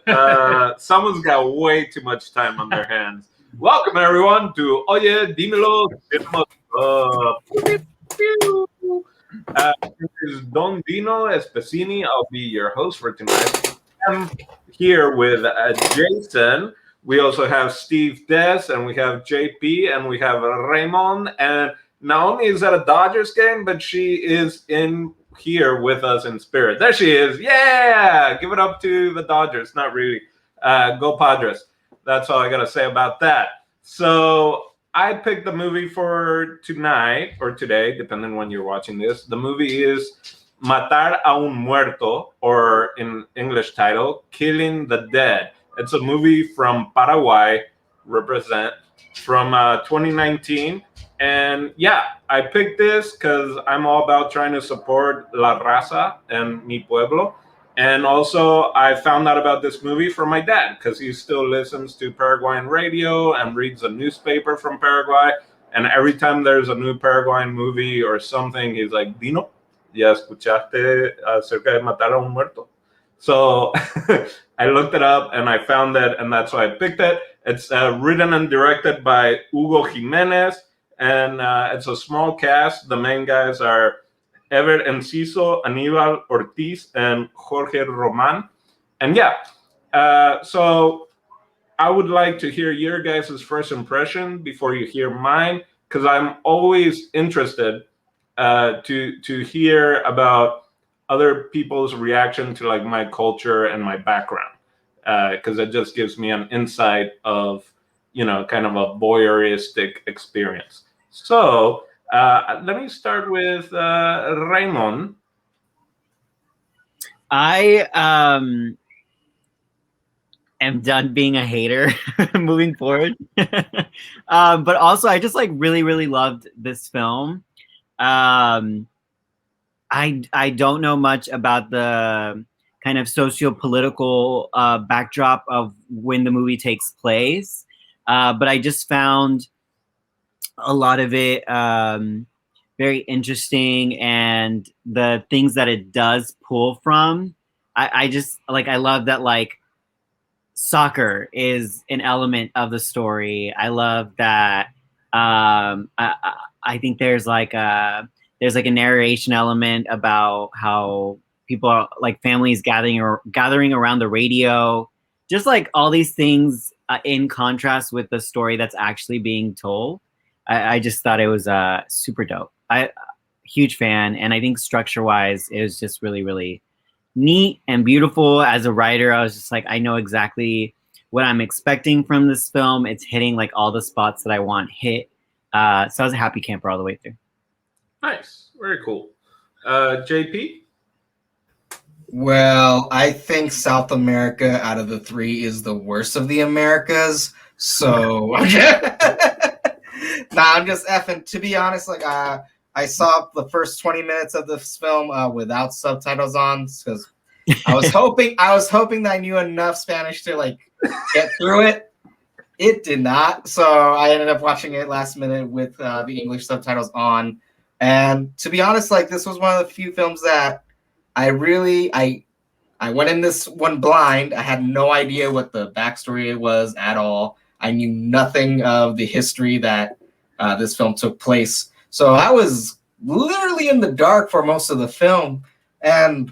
God. Someone's got way too much time on their hands. Welcome, everyone, to Oye, Dimelo. This is Don Dino Espesini. I'll be your host for tonight. I'm here with Jason. We also have Steve Des, and we have JP, and we have Raymond. And Naomi is at a Dodgers game, but she is in here with us in spirit. There she is. Yeah! Give it up to the Dodgers. Not really. Go Padres. That's all I got to say about that. So I picked the movie for tonight or today, depending when you're watching this. The movie is Matar A Un Muerto, or in English title, Killing the Dead. It's a movie from Paraguay, represent, from 2019. And yeah, I picked this because I'm all about trying to support La Raza and Mi Pueblo. And also, I found out about this movie from my dad because he still listens to Paraguayan radio and reads a newspaper from Paraguay. And every time there's a new Paraguayan movie or something, he's like, Dino, ¿ya escuchaste acerca de Matar a un Muerto? So I looked it up and I found it, and that's why I picked it. It's written and directed by Hugo Jimenez, and it's a small cast. The main guys are Ever Enciso, Aníbal Ortiz, and Jorge Roman. And yeah, so I would like to hear your guys' first impression before you hear mine, because I'm always interested to hear about other people's reaction to like my culture and my background, because it just gives me an insight of, you know, kind of a voyeuristic experience. So let me start with Raymond. I am done being a hater moving forward. But also I just like really loved this film. I don't know much about the kind of socio-political backdrop of when the movie takes place, but I just found a lot of it very interesting, and the things that it does pull from. I just like, I love that like soccer is an element of the story. I love that. I think there's like a narration element about how people are, like families gathering around the radio, just like all these things in contrast with the story that's actually being told. I just thought it was super dope. Huge fan, and I think structure-wise, it was just really neat and beautiful. As a writer, I was just like, I know exactly what I'm expecting from this film. It's hitting like all the spots that I want hit. So I was a happy camper all the way through. Nice. Very cool. JP? Well, I think South America out of the three is the worst of the Americas. So, I'm just effing. To be honest, like I saw the first 20 minutes of this film without subtitles on because I was hoping that I knew enough Spanish to like get through it. It did not, so I ended up watching it last minute with the English subtitles on. And to be honest, like this was one of the few films that I went in this one blind. I had no idea what the backstory was at all. I knew nothing of the history that this film took place. So I was literally in the dark for most of the film. And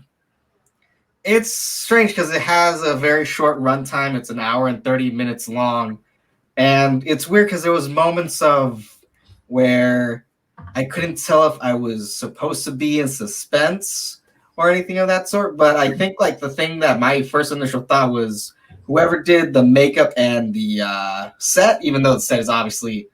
it's strange because it has a very short runtime. It's an hour and 30 minutes long. And it's weird because there was moments of where I couldn't tell if I was supposed to be in suspense or anything of that sort. But I think like the thing that my first initial thought was whoever did the makeup and the set, even though the set is obviously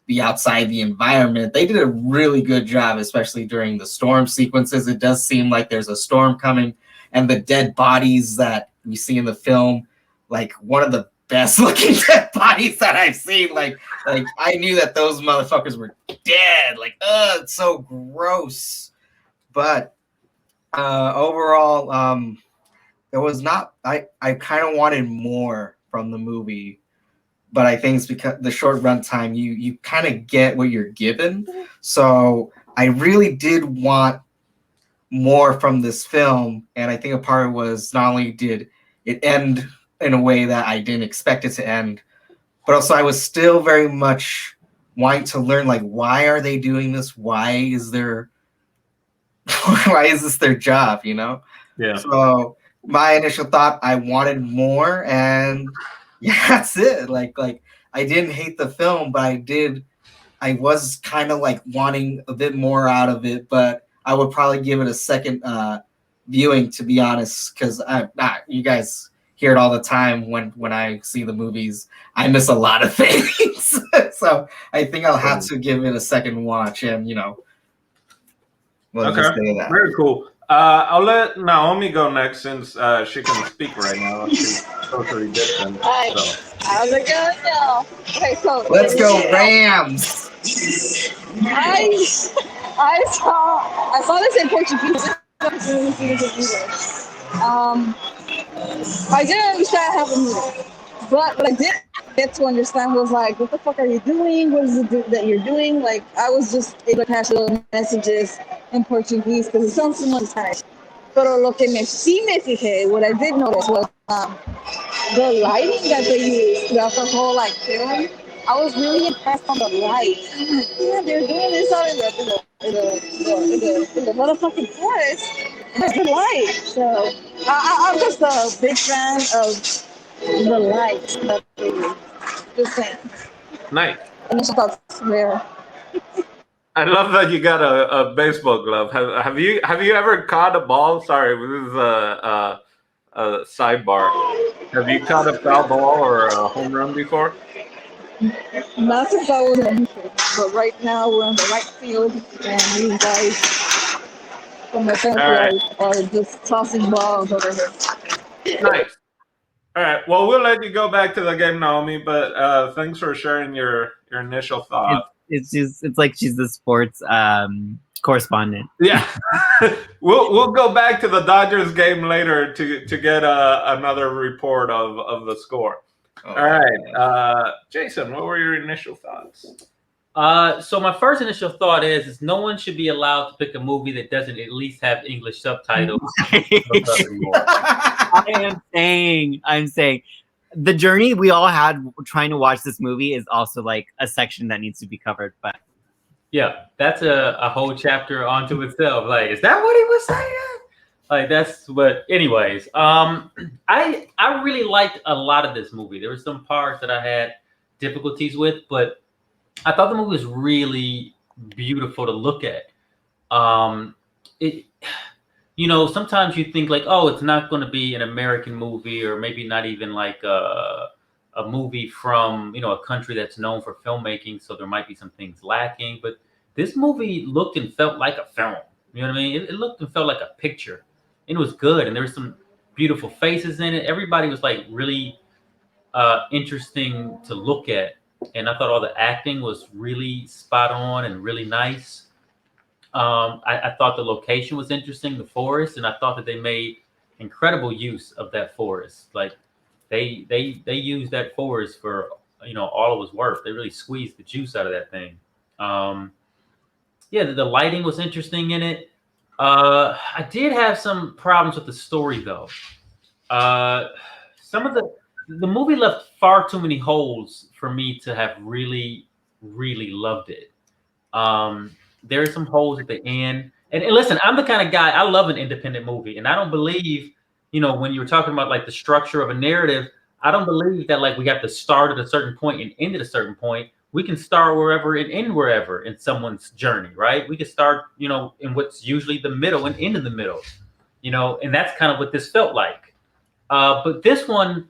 the outside, the environment, they did a really good job, especially during the storm sequences. It does seem like there's a storm coming, and the dead bodies that we see in the film, like one of the best looking dead bodies that I've seen. Like I knew that those motherfuckers were dead. Like, it's so gross. But overall, it was not. I kind of wanted more from the movie, but I think it's because the short runtime, you kind of get what you're given. So I really did want more from this film, and I think a part was not only did it end in a way that I didn't expect it to end. But also I was still very much wanting to learn, like, why are they doing this? Why is this their job, you know? Yeah. So my initial thought, I wanted more, and yeah, that's it. Like I didn't hate the film, but I was kind of like wanting a bit more out of it, but I would probably give it a second viewing, to be honest, because you guys hear it all the time when I see the movies. I miss a lot of things. So I think I'll have to give it a second watch, and we'll just say that. Very cool. I'll let Naomi go next since she can speak right now. She's socially distant. Hi. So. How's it going now? Okay, so Let's go Rams! I saw this in Portuguese. I didn't understand half the movie, but what I did get to understand was like, what the fuck are you doing? What is it that you're doing? Like, I was just able to catch little messages in Portuguese because it sounds so much Spanish. Pero lo que sí me fijé, what I did notice was the lighting that they used throughout the whole like film. I was really impressed on the light. I'm like, yeah, they're doing this out in the motherfucking forest. There's the light. So I'm just a big fan of the light that they use. Just saying. Nice. Initial thoughts there. I love that you got a baseball glove. Have you ever caught a ball? Sorry, this is a sidebar. Have you caught a foul ball or a home run before? Not since I was in, but right now we're on the right field, and these guys from the center are just tossing balls over here. Nice. All right. Well, we'll let you go back to the game, Naomi. But thanks for sharing your initial thought. It's like she's the sports correspondent. Yeah. we'll go back to the Dodgers game later to get another report of the score. All right. Jason, what were your initial thoughts? So my first initial thought is no one should be allowed to pick a movie that doesn't at least have English subtitles. I'm saying the journey we all had trying to watch this movie is also like a section that needs to be covered. But yeah, that's a whole chapter onto itself. Like, is that what he was saying? Like, that's what. Anyways, I really liked a lot of this movie. There were some parts that I had difficulties with, but I thought the movie was really beautiful to look at. Sometimes you think like, oh, it's not going to be an American movie, or maybe not even like a movie from a country that's known for filmmaking, so there might be some things lacking. But this movie looked and felt like a film. You know what I mean? It looked and felt like a picture. It was good, and there were some beautiful faces in it. Everybody was like really interesting to look at, and I thought all the acting was really spot on and really nice. I thought the location was interesting, the forest, and I thought that they made incredible use of that forest. Like they used that forest for all it was worth. They really squeezed the juice out of that thing. The lighting was interesting in it. I did have some problems with the story though. Some of the movie left far too many holes for me to have really, really loved it. There are some holes at the end. And listen, I'm the kind of guy, I love an independent movie. And I don't believe, when you were talking about like the structure of a narrative, I don't believe that like we have to start at a certain point and end at a certain point. We can start wherever and end wherever in someone's journey, right? We can start, in what's usually the middle and end in the middle, and that's kind of what this felt like. But this one,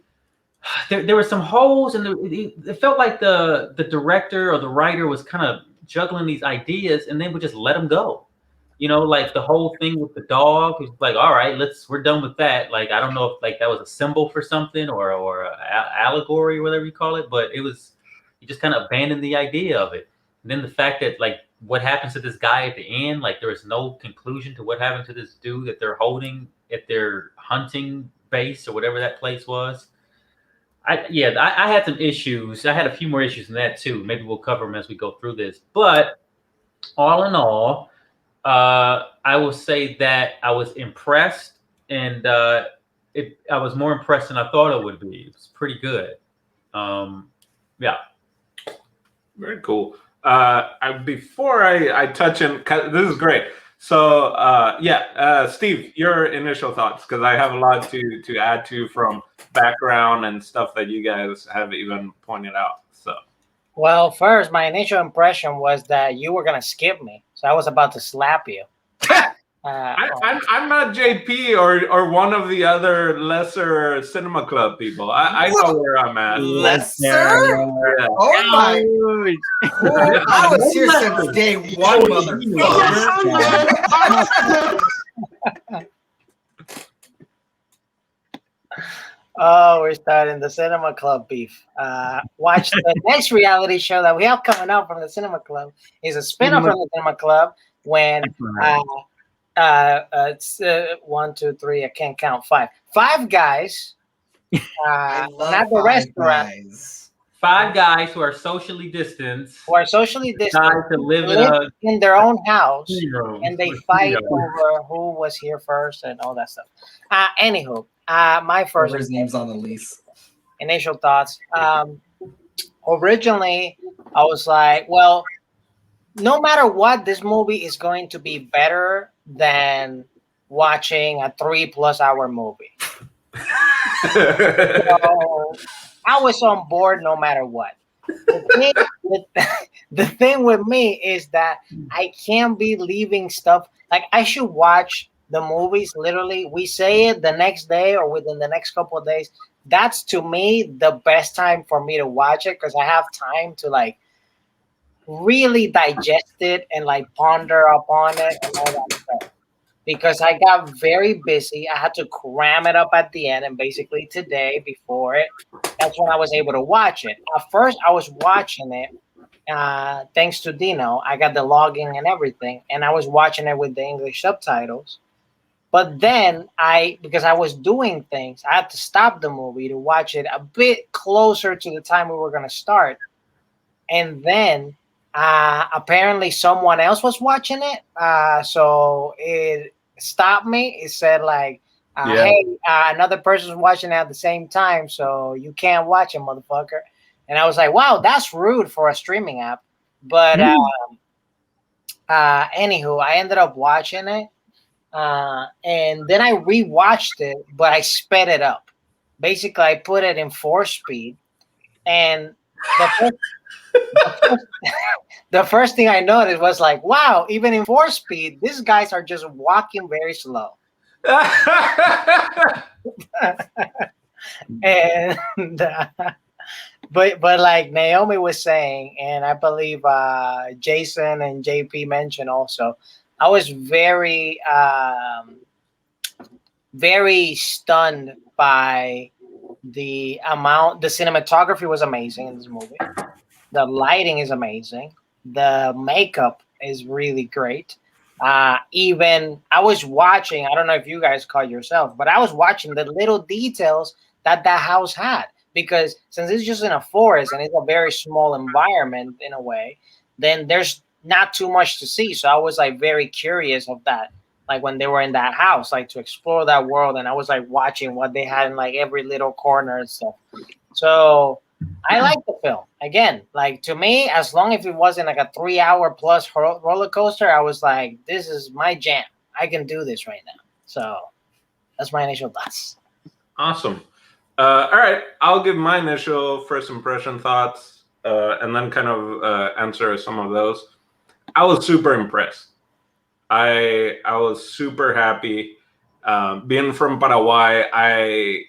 there were some holes, and it felt like the director or the writer was kind of juggling these ideas and then would just let them go. Like the whole thing with the dog was like, all right, we're done with that. Like, I don't know if like that was a symbol for something or a allegory or whatever you call it, but you just kind of abandoned the idea of it. And then the fact that like what happens to this guy at the end, like there is no conclusion to what happened to this dude that they're holding at their hunting base or whatever that place was. I had some issues. I had a few more issues than that too. Maybe we'll cover them as we go through this. But all in all, I will say that I was impressed, and I was more impressed than I thought it would be. It was pretty good. Yeah. Very cool. Before I touch in, 'cause this is great. So Steve, your initial thoughts, because I have a lot to add to from background and stuff that you guys have even pointed out. So Well, first, my initial impression was that you were gonna skip me, so I was about to slap you. I'm not JP or one of the other lesser cinema club people. I know where I'm at. Lesser? Yeah. Oh my! Oh, I was here since day one, motherfucker. Oh, we're starting the cinema club beef. Watch the next reality show that we have coming up from the cinema club. Is a spin-off from the cinema club when it's 1, 2, 3. I can't count. Five guys. I love not the Five restaurant. Guys. 5 guys who are socially distanced. Who are socially distant, To live in their own house, room. and they fight over who was here first and all that stuff. Anywho, my first His name's on the lease. initial thoughts. Originally, I was like, well, no matter what, this movie is going to be better than watching a 3+ hour movie. So I was on board no matter what. The thing with me is that I can't be leaving stuff. Like, I should watch the movies literally. We say it the next day or within the next couple of days. That's, to me, the best time for me to watch it, because I have time to like really digest it and like ponder upon it and all that stuff. Because I got very busy. I had to cram it up at the end, and basically today before it, that's when I was able to watch it. At first, I was watching it thanks to Dino. I got the login and everything, and I was watching it with the English subtitles. But then because I was doing things, I had to stop the movie to watch it a bit closer to the time we were going to start. And then apparently someone else was watching it. So it stopped me. It said like, hey, another person's watching it at the same time, so you can't watch it, motherfucker. And I was like, wow, that's rude for a streaming app. But anywho, I ended up watching it. And then I rewatched it, but I sped it up. Basically, I put it in 4 speed. And the first thing I noticed was like, wow, even in 4 speed, these guys are just walking very slow. And but like Naomi was saying, and I believe Jason and JP mentioned also, I was very very stunned by the amount. The cinematography was amazing in this movie. The lighting is amazing. The makeup is really great. Even I was watching, I don't know if you guys caught yourself, but I was watching the little details that house had, because since it's just in a forest and it's a very small environment in a way, then there's not too much to see. So I was like very curious of that, like when they were in that house, like to explore that world. And I was like watching what they had in like every little corner and stuff. So I like the film. Again, like to me, as long as it wasn't like a 3 hour plus roller coaster, I was like, this is my jam. I can do this right now. So that's my initial thoughts. Awesome. All right, I'll give my initial first impression thoughts and then kind of answer some of those. I was super impressed. I was super happy. Being from Paraguay,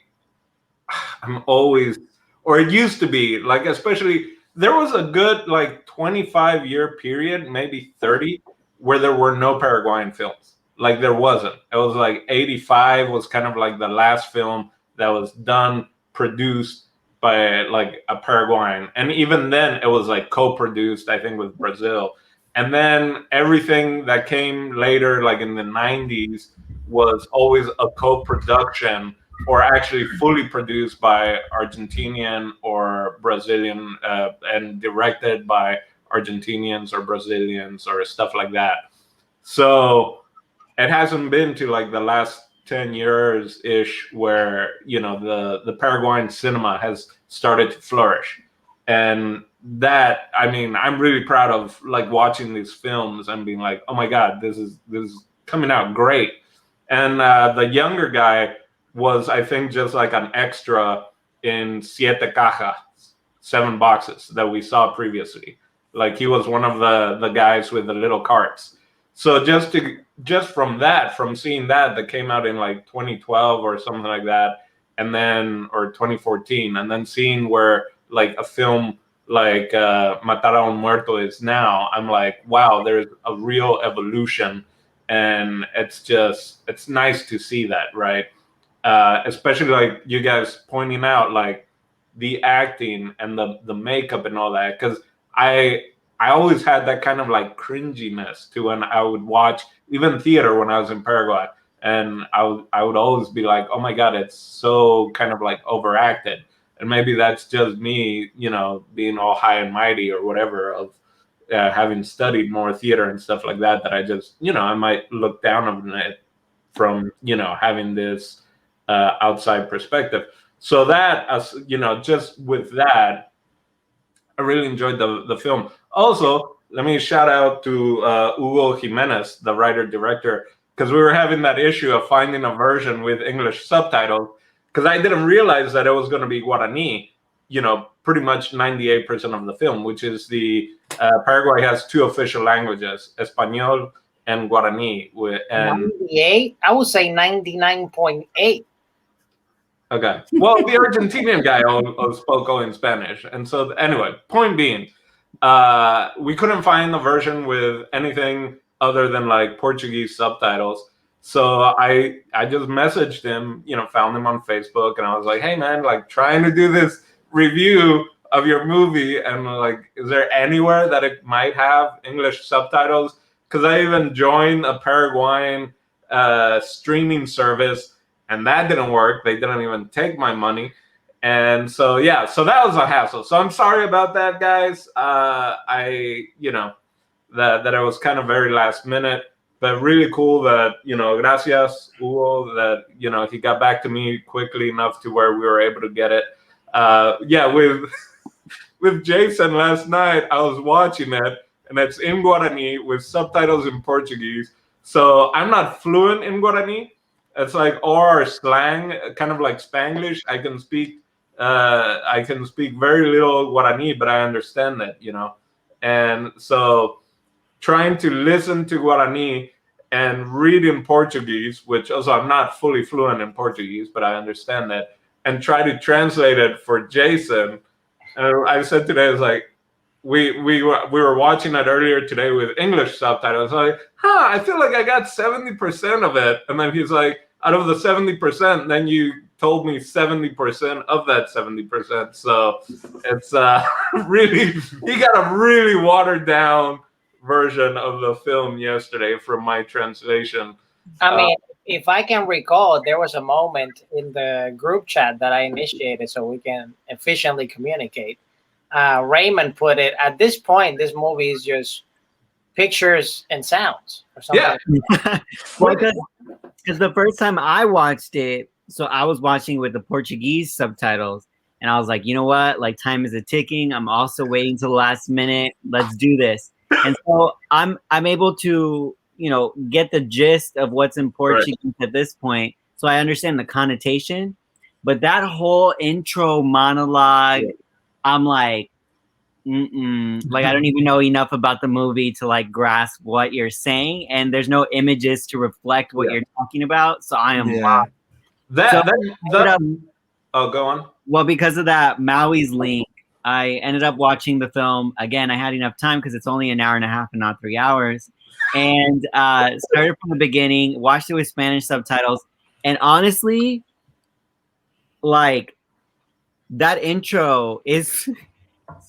I'm always, or it used to be, like, especially, there was a good, like, 25-year period, maybe 30, where there were no Paraguayan films. Like, there wasn't. It was like 85 was kind of like the last film that was done, produced by, like, a Paraguayan. And even then, it was, like, co-produced, I think, with Brazil. And then everything that came later, like in the 90s, was always a co-production or actually fully produced by Argentinian or Brazilian and directed by Argentinians or Brazilians or stuff like that. So it hasn't been to like the last 10 years ish where, you know, the Paraguayan cinema has started to flourish. And that, I mean, I'm really proud of like watching these films and being like, oh my God, this is coming out great. And the younger guy was, I think, just like an extra in Siete Cajas, 7 boxes that we saw previously. Like he was one of the guys with the little carts. So just from that, from seeing that came out in like 2012 or something like that, and then or 2014, and then seeing where like a film like Matar A Un Muerto is now, I'm like, wow, there's a real evolution, and it's nice to see that, right? Especially like you guys pointing out like the acting and the makeup and all that, because I always had that kind of like cringiness to when I would watch even theater when I was in Paraguay, and I would always be like, oh my God, it's so kind of like overacted. And maybe that's just me, you know, being all high and mighty or whatever of having studied more theater and stuff like that, that I just, you know, I might look down on it from, you know, having this outside perspective. So that, as you know, just with that, I really enjoyed the film. Also, let me shout out to Hugo Jimenez, the writer director, because we were having that issue of finding a version with English subtitles. Because I didn't realize that it was going to be Guarani. You know, pretty much 98% of the film, which is the Paraguay has 2 official languages, Espanol and Guarani. And 98, I would say 99.8. okay. Well, the Argentinian guy spoke all in Spanish. And so, anyway, point being, we couldn't find a version with anything other than like Portuguese subtitles. So I just messaged him, you know, found him on Facebook, and I was like, hey, man, like trying to do this review of your movie. And like, is there anywhere that it might have English subtitles? Because I even joined a Paraguayan streaming service, and that didn't work. They didn't even take my money. And so, yeah, so that was a hassle. So I'm sorry about that, guys. I, you know, that it was kind of very last minute, but really cool that, you know, gracias, Hugo, that, you know, he got back to me quickly enough to where we were able to get it. Yeah, with Jason last night, I was watching it, and it's in Guarani with subtitles in Portuguese. So I'm not fluent in Guarani. It's like or slang, kind of like Spanglish. I can speak very little Guarani, but I understand that, you know. And so trying to listen to Guarani and read in Portuguese, which also I'm not fully fluent in Portuguese, but I understand that, and try to translate it for Jason. And I said today, it's like, we were watching it earlier today with English subtitles. I was like, I feel like I got 70% of it. And then he's like, out of the 70%, then you told me 70% of that 70%. So it's really, he got a really watered down version of the film yesterday from my translation. I mean, if I can recall, there was a moment in the group chat that I initiated so we can efficiently communicate. Raymond put it, at this point, this movie is just pictures and sounds or something. Yeah. Well, because the first time I watched it, so I was watching with the Portuguese subtitles, and I was like, you know what? Like, time is a ticking. I'm also waiting till the last minute. Let's do this. And so I'm able to, you know, get the gist of what's in Portuguese at this point. So I understand the connotation, but that whole intro monologue, I'm like, like I don't even know enough about the movie to like grasp what you're saying, and there's no images to reflect what you're talking about. So I am lost. Oh, go on. Well, because of that Maui's link, I ended up watching the film again. I had enough time because it's only an hour and a half and not 3 hours, and started from the beginning. Watched it with Spanish subtitles, and honestly, like that intro is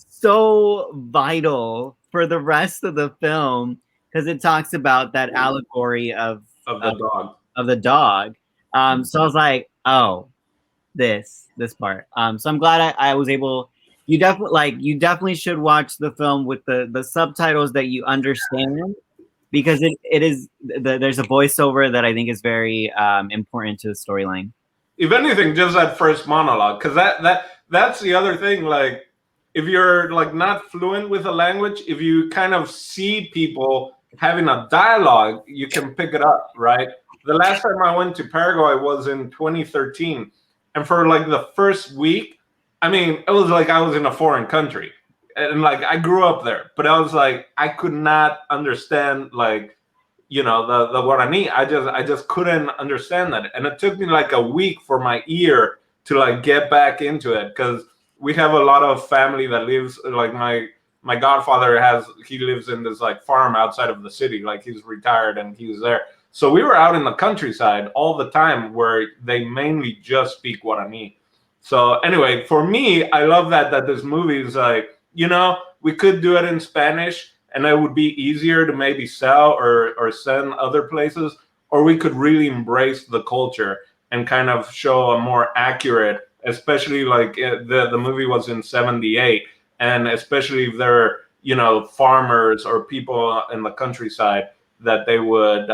so vital for the rest of the film because it talks about that allegory of the dog. So I was like, oh, this part. So I'm glad I was able. You definitely should watch the film with the subtitles that you understand, because it is there's a voiceover that I think is very important to the storyline. If anything, just that first monologue, because that's the other thing. Like, if you're like not fluent with a language, if you kind of see people having a dialogue, you can pick it up, right? The last time I went to Paraguay was in 2013, and for like the first week, I mean, it was like I was in a foreign country, and like I grew up there, but I was like I could not understand like the Guarani. I just couldn't understand that, and it took me like a week for my ear to like get back into it, because we have a lot of family that lives like my godfather he lives in this like farm outside of the city, like he's retired and he's there. So we were out in the countryside all the time where they mainly just speak Guarani. So anyway, for me, I love that this movie is like, we could do it in Spanish and it would be easier to maybe sell or send other places, or we could really embrace the culture and kind of show a more accurate, especially like the movie was in 78, and especially if they're farmers or people in the countryside, that they would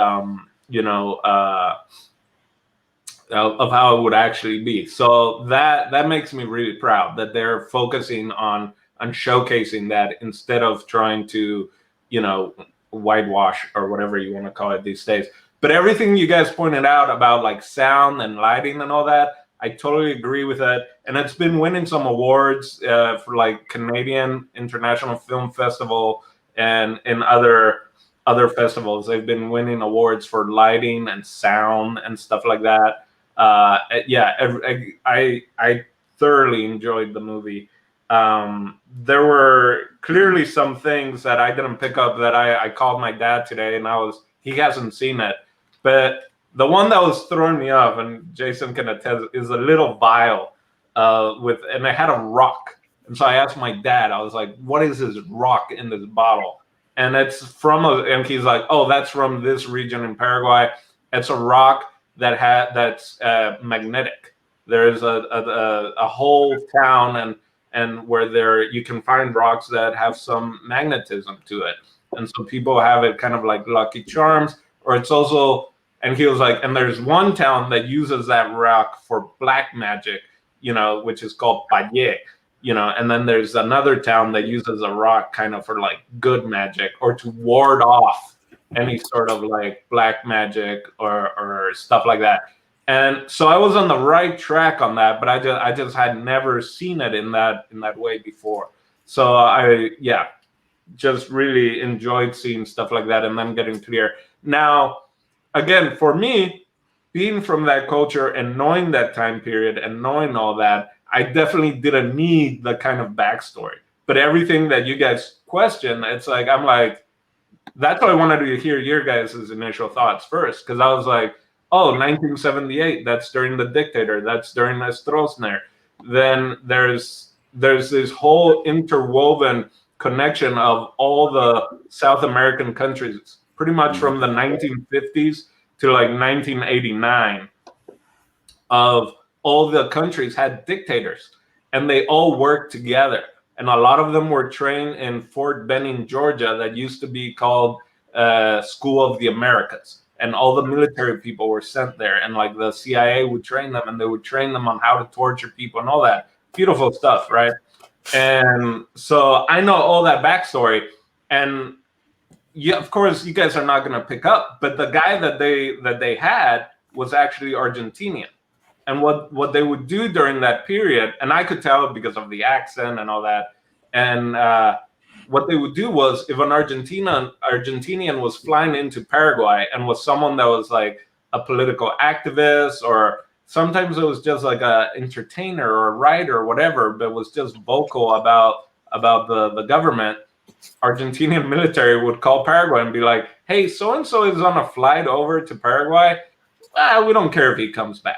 of how it would actually be. So that makes me really proud that they're focusing on showcasing that instead of trying to whitewash or whatever you want to call it these days. But everything you guys pointed out about like sound and lighting and all that, I totally agree with that. And it's been winning some awards for like Canadian International Film Festival and in other festivals. They've been winning awards for lighting and sound and stuff like that. I thoroughly enjoyed the movie. There were clearly some things that I didn't pick up that I called my dad today, and he hasn't seen it. But the one that was throwing me off, and Jason can attest, is a little vial and it had a rock. And so I asked my dad, I was like, what is this rock in this bottle? And it's and he's like, oh, that's from this region in Paraguay. It's a rock that's magnetic. There's a whole town and where you can find rocks that have some magnetism to it. And so people have it kind of like Lucky Charms, or it's also, and he was like, and there's one town that uses that rock for black magic, which is called Paye, and then there's another town that uses a rock kind of for like good magic or to ward off any sort of like black magic or stuff like that. And so I was on the right track on that, but I just had never seen it in that way before. So I just really enjoyed seeing stuff like that and then getting clear. Now, again, for me, being from that culture and knowing that time period and knowing all that, I definitely didn't need the kind of backstory. But everything that you guys question, it's like, I'm like, that's why I wanted to hear your guys' initial thoughts first, because I was like, oh, 1978, that's during the dictator, that's during Stroessner. Then there's this whole interwoven connection of all the South American countries, pretty much from the 1950s to like 1989, of all the countries had dictators, and they all worked together. And a lot of them were trained in Fort Benning, Georgia, that used to be called School of the Americas. And all the military people were sent there, and like the CIA would train them, and they would train them on how to torture people and all that beautiful stuff, right? And so I know all that backstory, and of course, you guys are not going to pick up, but the guy that they had was actually Argentinian. And what they would do during that period, and I could tell because of the accent and all that, and what they would do was, if an Argentinian was flying into Paraguay and was someone that was like a political activist, or sometimes it was just like a entertainer or a writer or whatever, but was just vocal about the government, Argentinian military would call Paraguay and be like, hey, so-and-so is on a flight over to Paraguay. We don't care if he comes back.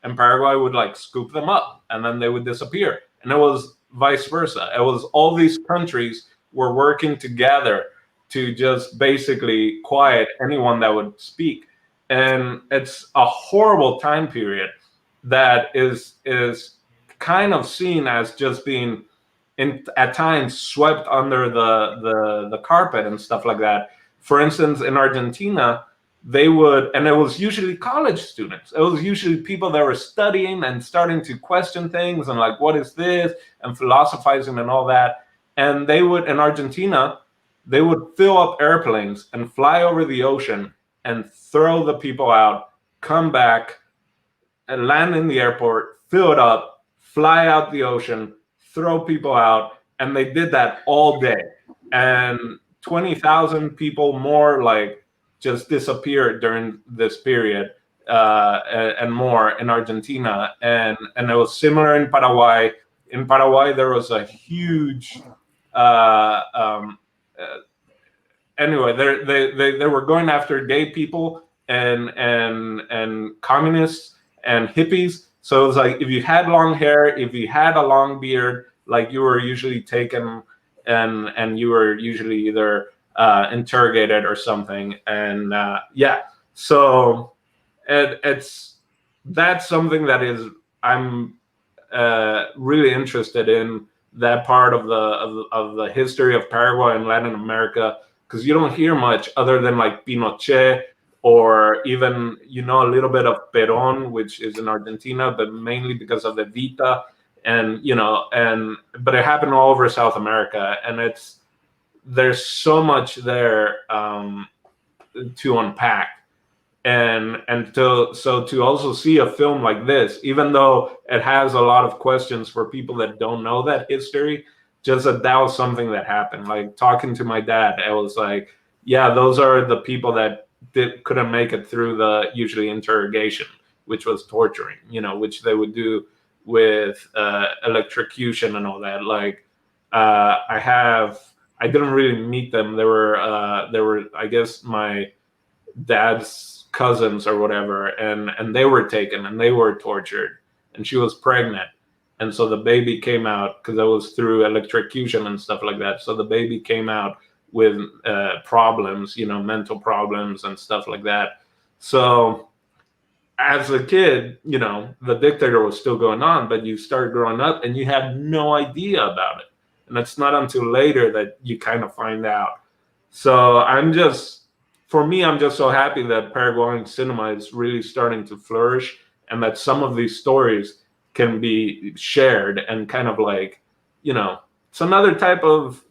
And Paraguay would like scoop them up, and then they would disappear. And it was vice versa. It was all these countries were working together to just basically quiet anyone that would speak. And it's a horrible time period that is kind of seen as just being at times swept under the carpet and stuff like that. for instance, in Argentina, they would, and it was usually college students. It was usually people that were studying and starting to question things and like, what is this? And philosophizing and all that. And they would, in Argentina, they would fill up airplanes and fly over the ocean and throw the people out, come back and land in the airport, fill it up, fly out the ocean, throw people out. And they did that all day. And 20,000 people more like just disappeared during this period, and more in Argentina. And it was similar in Paraguay. In Paraguay, there was a huge, anyway, they were going after gay people and communists and hippies. So it was like, if you had long hair, if you had a long beard, like you were usually taken and you were usually either interrogated or something. And yeah, so that's something that is, I'm really interested in, that part of the history of Paraguay and Latin America, because you don't hear much other than like Pinochet, or even, you know, a little bit of Perón, which is in Argentina, but mainly because of Evita. And, you know, but it happened all over South America, and there's so much there to unpack. And to also see a film like this, even though it has a lot of questions for people that don't know that history, just that was something that happened. Like talking to my dad, I was like, yeah, those are the people that couldn't make it through the usually interrogation, which was torturing, you know, which they would do with electrocution and all that. Like I didn't really meet them. They were I guess my dad's cousins or whatever, and they were taken and they were tortured, and she was pregnant, and so the baby came out, because that was through electrocution and stuff like that. So the baby came out with problems, you know, mental problems and stuff like that. So as a kid, you know, the dictator was still going on, but you start growing up and you had no idea about it, and it's not until later that you kind of find out. So for me, I'm just so happy that Paraguayan cinema is really starting to flourish, and that some of these stories can be shared, and kind of like, you know, it's another type of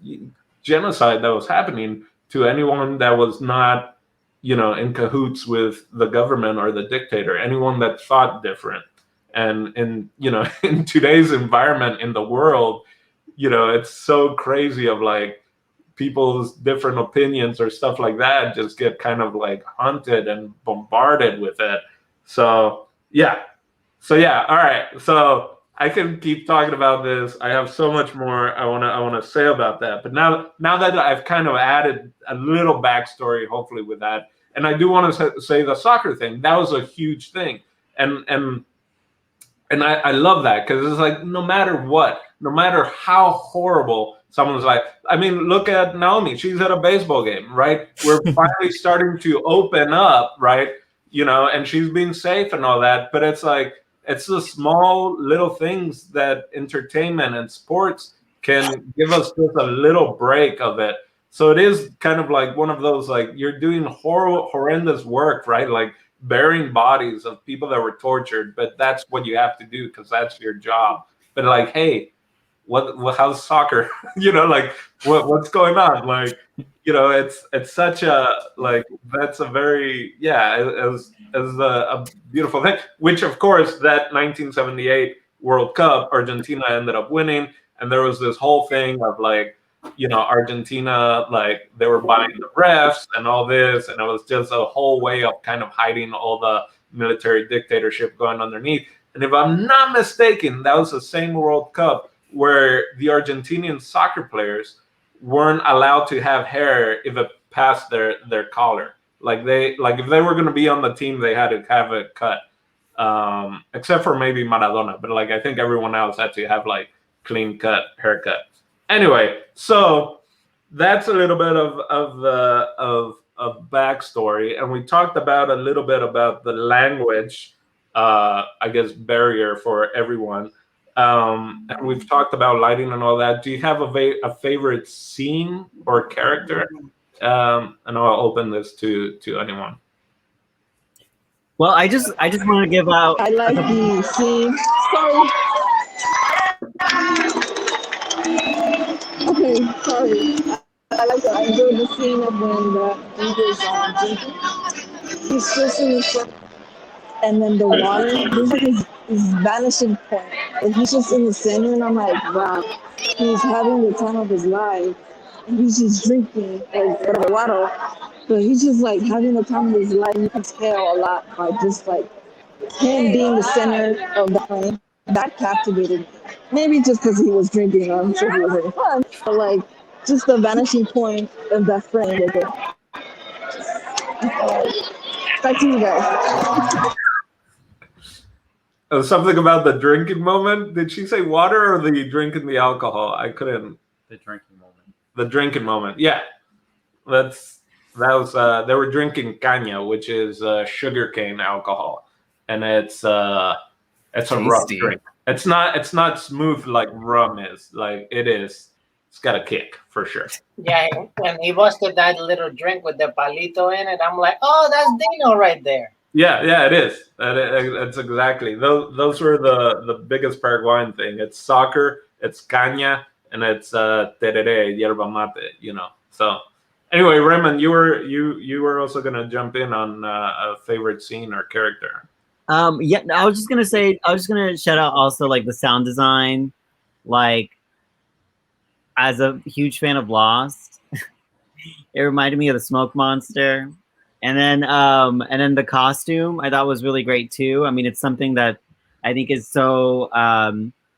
genocide that was happening to anyone that was not, you know, in cahoots with the government or the dictator, anyone that thought different. And you know, in today's environment in the world, you know, it's so crazy of like, people's different opinions or stuff like that just get kind of like hunted and bombarded with it. So yeah. All right. So I can keep talking about this. I have so much more I wanna say about that. But now that I've kind of added a little backstory, hopefully with that, and I do want to say the soccer thing, that was a huge thing, and I love that, because it's like, no matter what, no matter how horrible someone's like, I mean, look at Naomi. She's at a baseball game, right? We're finally starting to open up, right? You know, and she's being safe and all that. But it's like, it's the small little things that entertainment and sports can give us just a little break of it. So it is kind of like one of those, like, you're doing horrendous work, right? Like burying bodies of people that were tortured, but that's what you have to do because that's your job. But like, hey, how's soccer? You know, like what's going on? Like, you know, it's such a, like, that's a very, as a beautiful thing, which of course that 1978 World Cup, Argentina ended up winning, and there was this whole thing of like, you know, Argentina, like they were buying the refs and all this, and it was just a whole way of kind of hiding all the military dictatorship going underneath. And if I'm not mistaken, that was the same World Cup where the Argentinian soccer players weren't allowed to have hair if it passed their collar. Like if they were going to be on the team, they had to have it cut, except for maybe Maradona. But like, I think everyone else had to have like clean cut haircut. Anyway, so that's a little bit of backstory, and we talked about a little bit about the language, I guess, barrier for everyone. And we've talked about lighting and all that. Do you have a favorite scene or character And I'll open this to anyone. Well, I just want to give out. I like the scene. Sorry. Okay, sorry. I enjoyed the scene of when he was drinking. He's just in the and then the water, there's like his vanishing point. And he's just in the center, and I'm like, wow, he's having the time of his life. And he's just drinking, like, whatever, water. But he's just like having the time of his life. You can tell a lot by just like him being the center of the frame. That captivated me. Maybe just because he was drinking, I'm sure he was having fun. But like, just the vanishing point of that frame with it. Back to you guys. Something about the drinking moment. Did she say water or the drinking the alcohol? I couldn't. The drinking moment. The drinking moment. Yeah, that was. They were drinking caña, which is sugarcane alcohol, and it's a rough drink. It's not smooth like rum is. Like it is. It's got a kick for sure. Yeah, when he busted that little drink with the palito in it, I'm like, oh, that's Dino right there. Yeah, it is. That's exactly. Those were the biggest Paraguayan thing. It's soccer, it's caña, and it's tereré, yerba mate. You know. So anyway, Raymond, you were also gonna jump in on a favorite scene or character. Yeah, I was just gonna shout out also like the sound design, like as a huge fan of Lost, it reminded me of the smoke monster. And then the costume I thought was really great too. I mean, it's something that I think is so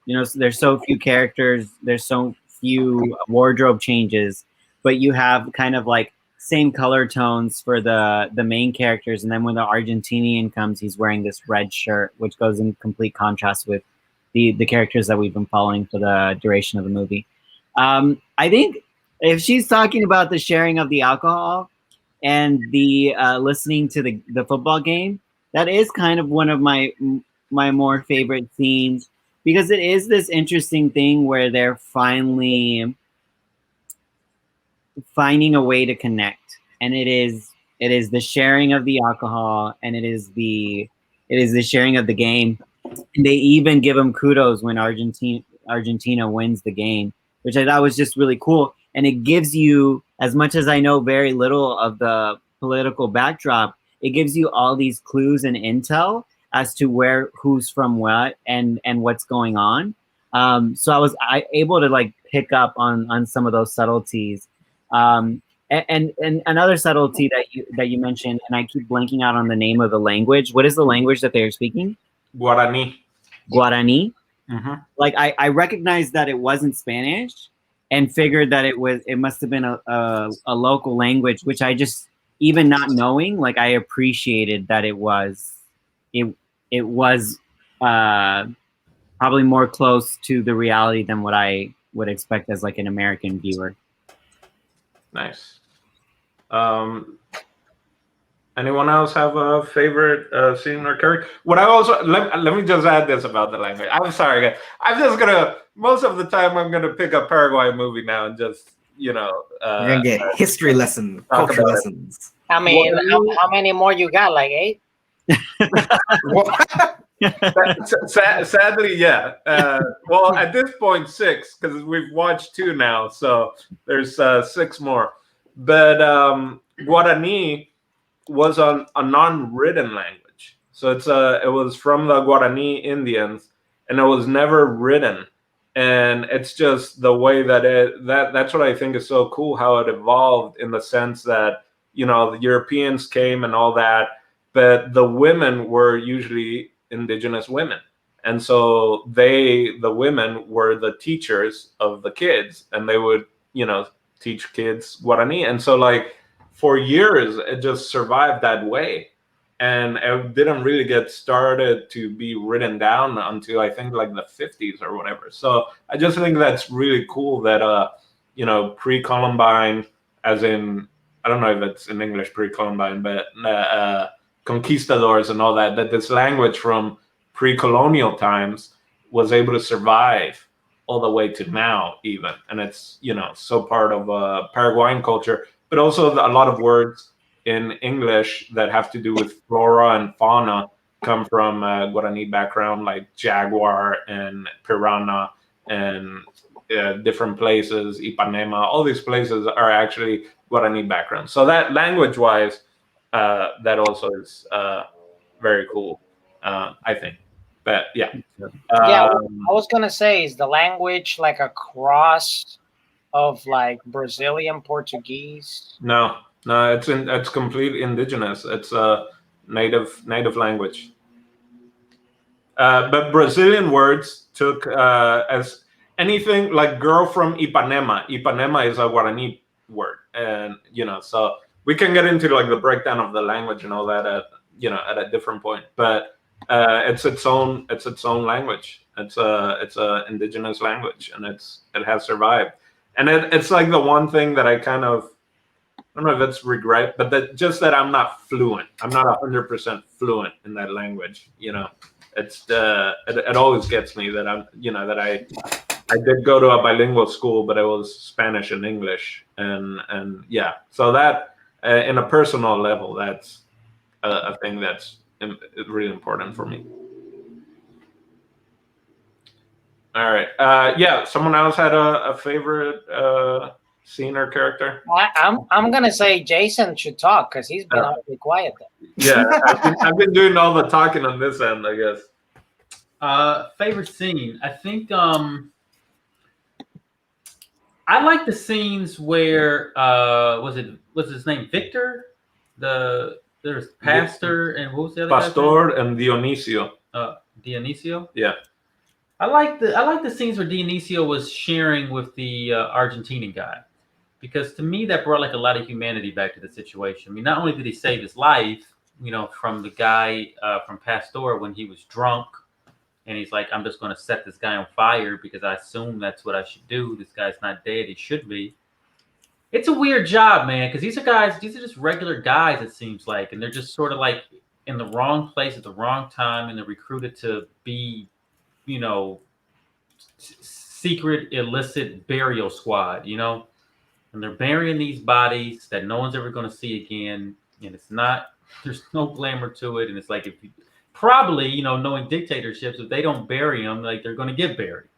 there's so few characters, there's so few wardrobe changes, but you have kind of like same color tones for the main characters, and then when the Argentinian comes, he's wearing this red shirt, which goes in complete contrast with the characters that we've been following for the duration of the movie. I think if she's talking about the sharing of the alcohol and the listening to the football game, that is kind of one of my more favorite scenes, because it is this interesting thing where they're finally finding a way to connect, and it is the sharing of the alcohol, and it is the sharing of the game. And they even give them kudos when Argentina wins the game, which I thought was just really cool. And it gives you, as much as I know very little of the political backdrop, it gives you all these clues and intel as to who's from what and what's going on. So I was able to like pick up on some of those subtleties. And another subtlety that you mentioned, and I keep blanking out on the name of the language. What is the language that they are speaking? Guarani. Guarani. Mm-hmm. Like I recognized that it wasn't Spanish, and figured that it must have been a local language, which I just, even not knowing, like I appreciated that it was probably more close to the reality than what I would expect as like an American viewer. Nice. Anyone else have a favorite scene or character? What I also let me just add this about the language. I'm sorry, guys. I'm just gonna most of the time I'm gonna pick a Paraguay movie now and just you're gonna get history lessons, culture lessons. I mean, how many more you got? Like 8? Sadly, yeah. Well, at this point, 6, because we've watched 2 now, so there's 6 more. But Guarani was a non-written language, so it was from the Guarani Indians, and it was never written. And it's just the way that's what I think is so cool, how it evolved, in the sense that the Europeans came and all that, but the women were usually indigenous women, and so the women were the teachers of the kids, and they would teach kids Guarani. And so like for years it just survived that way, and it didn't really get started to be written down until I think like the 50s or whatever. So I just think that's really cool that pre-Columbine, as in, I don't know if it's in English pre-Columbine, but conquistadors and all that this language from pre-colonial times was able to survive all the way to now even. And it's so part of Paraguayan culture. but also a lot of words in English that have to do with flora and fauna come from Guarani background, like jaguar and piranha and different places, Ipanema. All these places are actually Guarani background. So that language-wise, that also is very cool, I think. But yeah. Yeah, I was gonna say, is the language like a cross of like Brazilian Portuguese? No, it's completely indigenous. It's a native language. But Brazilian words took as anything like girl from Ipanema. Ipanema is a Guarani word, and so we can get into like the breakdown of the language and all that at at a different point. But it's its own language. It's a indigenous language, and it has survived. And it's like the one thing that I kind of, I don't know if it's regret, but that I'm not fluent. I'm not 100% fluent in that language. It's it always gets me that I did go to a bilingual school, but it was Spanish and English, and yeah. So that in a personal level, that's a thing that's really important for me. All right. Yeah. Someone else had a favorite scene or character? I'm gonna say Jason should talk because he's been awfully quiet. Yeah, I've been doing all the talking on this end, I guess. Favorite scene? I think I like the scenes where what's his name? Victor? There's Pastor and what was the other Pastor and Dionisio. Dionisio? Yeah. I like the scenes where Dionisio was sharing with the Argentinian guy, because to me that brought like a lot of humanity back to the situation. I mean, not only did he save his life, from the guy from Pastor when he was drunk, and he's like, I'm just going to set this guy on fire because I assume that's what I should do. This guy's not dead. He should be. It's a weird job, man, because these are just regular guys, it seems like, and they're just sort of like in the wrong place at the wrong time, and they're recruited to be secret illicit burial squad, and they're burying these bodies that no one's ever going to see again, and there's no glamour to it, and it's like, if you probably, knowing dictatorships, if they don't bury them, like, they're going to get buried.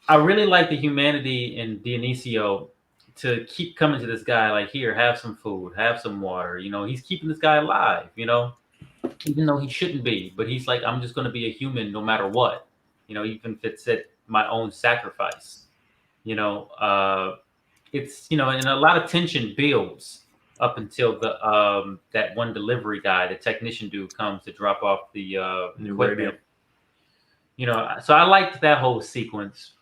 I really like the humanity in Dionisio to keep coming to this guy, like, here, have some food, have some water, he's keeping this guy alive, even though he shouldn't be, but he's like, I'm just going to be a human no matter what, even if it's at my own sacrifice, it's, and a lot of tension builds up until the that one delivery guy, the technician dude, comes to drop off the equipment. So I liked that whole sequence,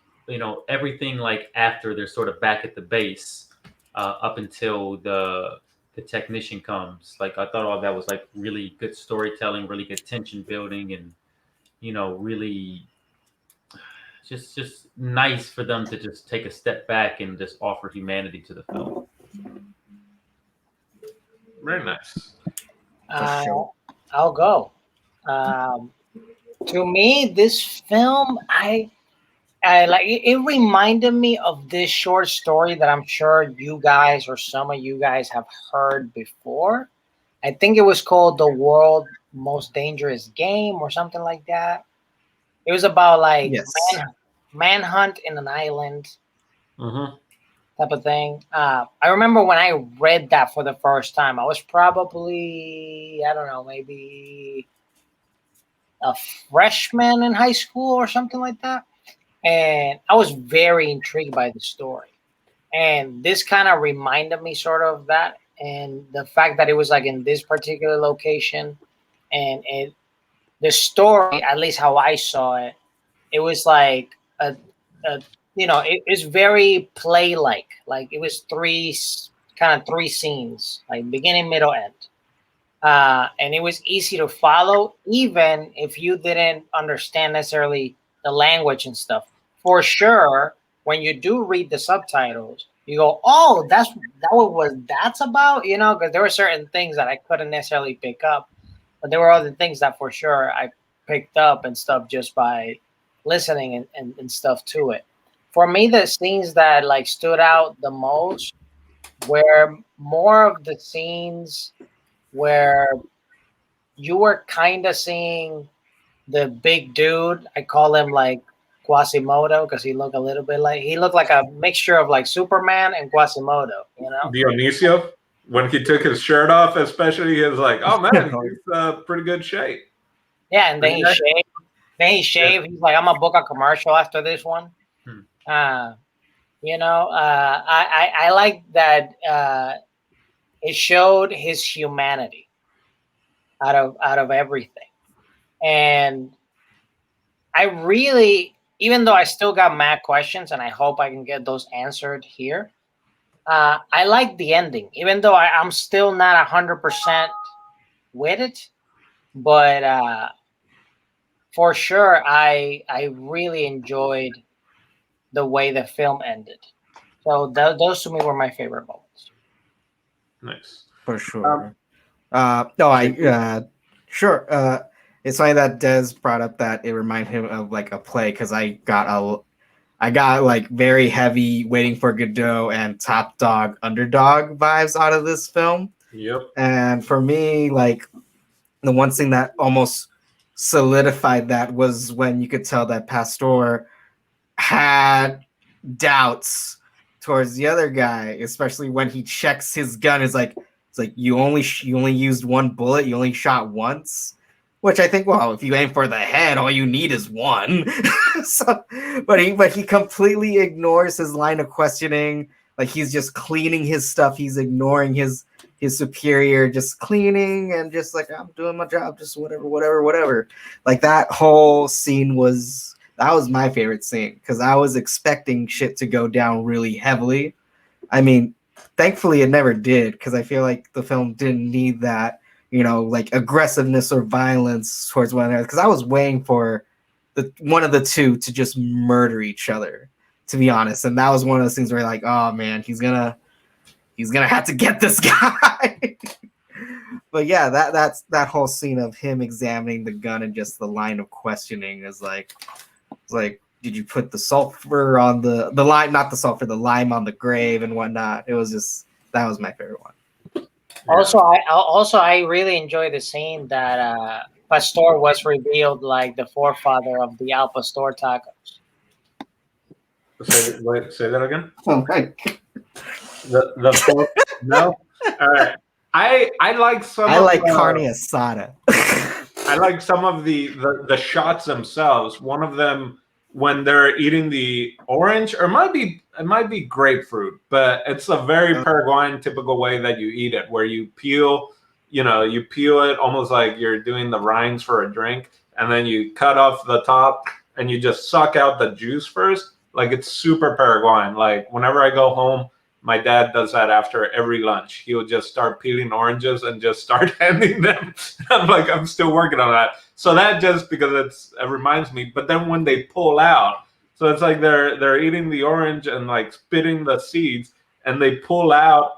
everything like after they're sort of back at the base, up until the technician comes. Like, I thought all that was like really good storytelling, really good tension building, and really just nice for them to just take a step back and just offer humanity to the film. Very nice. I'll go. To me, this film, I like it reminded me of this short story that I'm sure you guys or some of you guys have heard before. I think it was called The World's Most Dangerous Game or something like that. It was about like manhunt in an island type of thing. I remember when I read that for the first time, I was probably, I don't know, maybe a freshman in high school or something like that. And I was very intrigued by the story. And this kind of reminded me sort of that. And the fact that it was like in this particular location, and the story, at least how I saw it, it was like it's very play-like. Like, it was three scenes, like beginning, middle, end. And it was easy to follow, even if you didn't understand necessarily the language and stuff. For sure, when you do read the subtitles, you go, "Oh, that's about," because there were certain things that I couldn't necessarily pick up, but there were other things that for sure I picked up and stuff just by listening and stuff to it. For me, the scenes that like stood out the most where more of the scenes where you were kind of seeing the big dude. I call him like Quasimodo because he looked a little bit like he looked like a mixture of like Superman and Quasimodo, you know? Dionisio, when he took his shirt off, especially, he was like, "Oh man, he's pretty good shape." Yeah, and then he Okay. shaved. He's like, I'm gonna book a commercial after this one. I like that it showed his humanity out of everything. And I really, even though I still got mad questions and I hope I can get those answered here, I like the ending, even though I'm still not 100% with it. But for sure, I really enjoyed the way the film ended. So those to me were my favorite moments. Nice. For sure. Sure. It's funny that Des brought up that it reminded him of like a play because I got like very heavy Waiting for Godot and Top Dog Underdog vibes out of this film. Yep. And for me, like the one thing that almost solidified that was when you could tell that Pastor had doubts towards the other guy, especially when he checks his gun. It's like you only used one bullet, you only shot once, which I think, well, if you aim for the head, all you need is one. But he completely ignores his line of questioning. Like he's just cleaning his stuff. He's ignoring his superior, just cleaning and just like, I'm doing my job, just whatever. Like that whole scene was my favorite scene because I was expecting shit to go down really heavily. I mean, thankfully it never did because I feel like the film didn't need that, like aggressiveness or violence towards one another. Because I was waiting for one of the two to just murder each other, to be honest. And that was one of those things where like, oh man, he's gonna have to get this guy. But yeah, that's that whole scene of him examining the gun and just the line of questioning is like, did you put the sulfur on the lime, not the sulfur, the lime on the grave and whatnot? It was just, that was my favorite one. Yeah. Also, I really enjoyed the scene that Pastor was revealed like the forefather of the Al Pastor tacos. Say that again. Oh, right. No. All right. I like some. I like carne asada. I like some of the shots themselves. One of them when they're eating the orange, or it might be grapefruit, but it's a very Paraguayan typical way that you eat it, where you peel it almost like you're doing the rinds for a drink, and then you cut off the top and you just suck out the juice first. Like it's super Paraguayan. Like whenever I go home, my dad does that after every lunch. He'll just start peeling oranges and just start handing them. I'm like, I'm still working on that. So that just because it reminds me. But then when they pull out, so it's like they're eating the orange and like spitting the seeds, and they pull out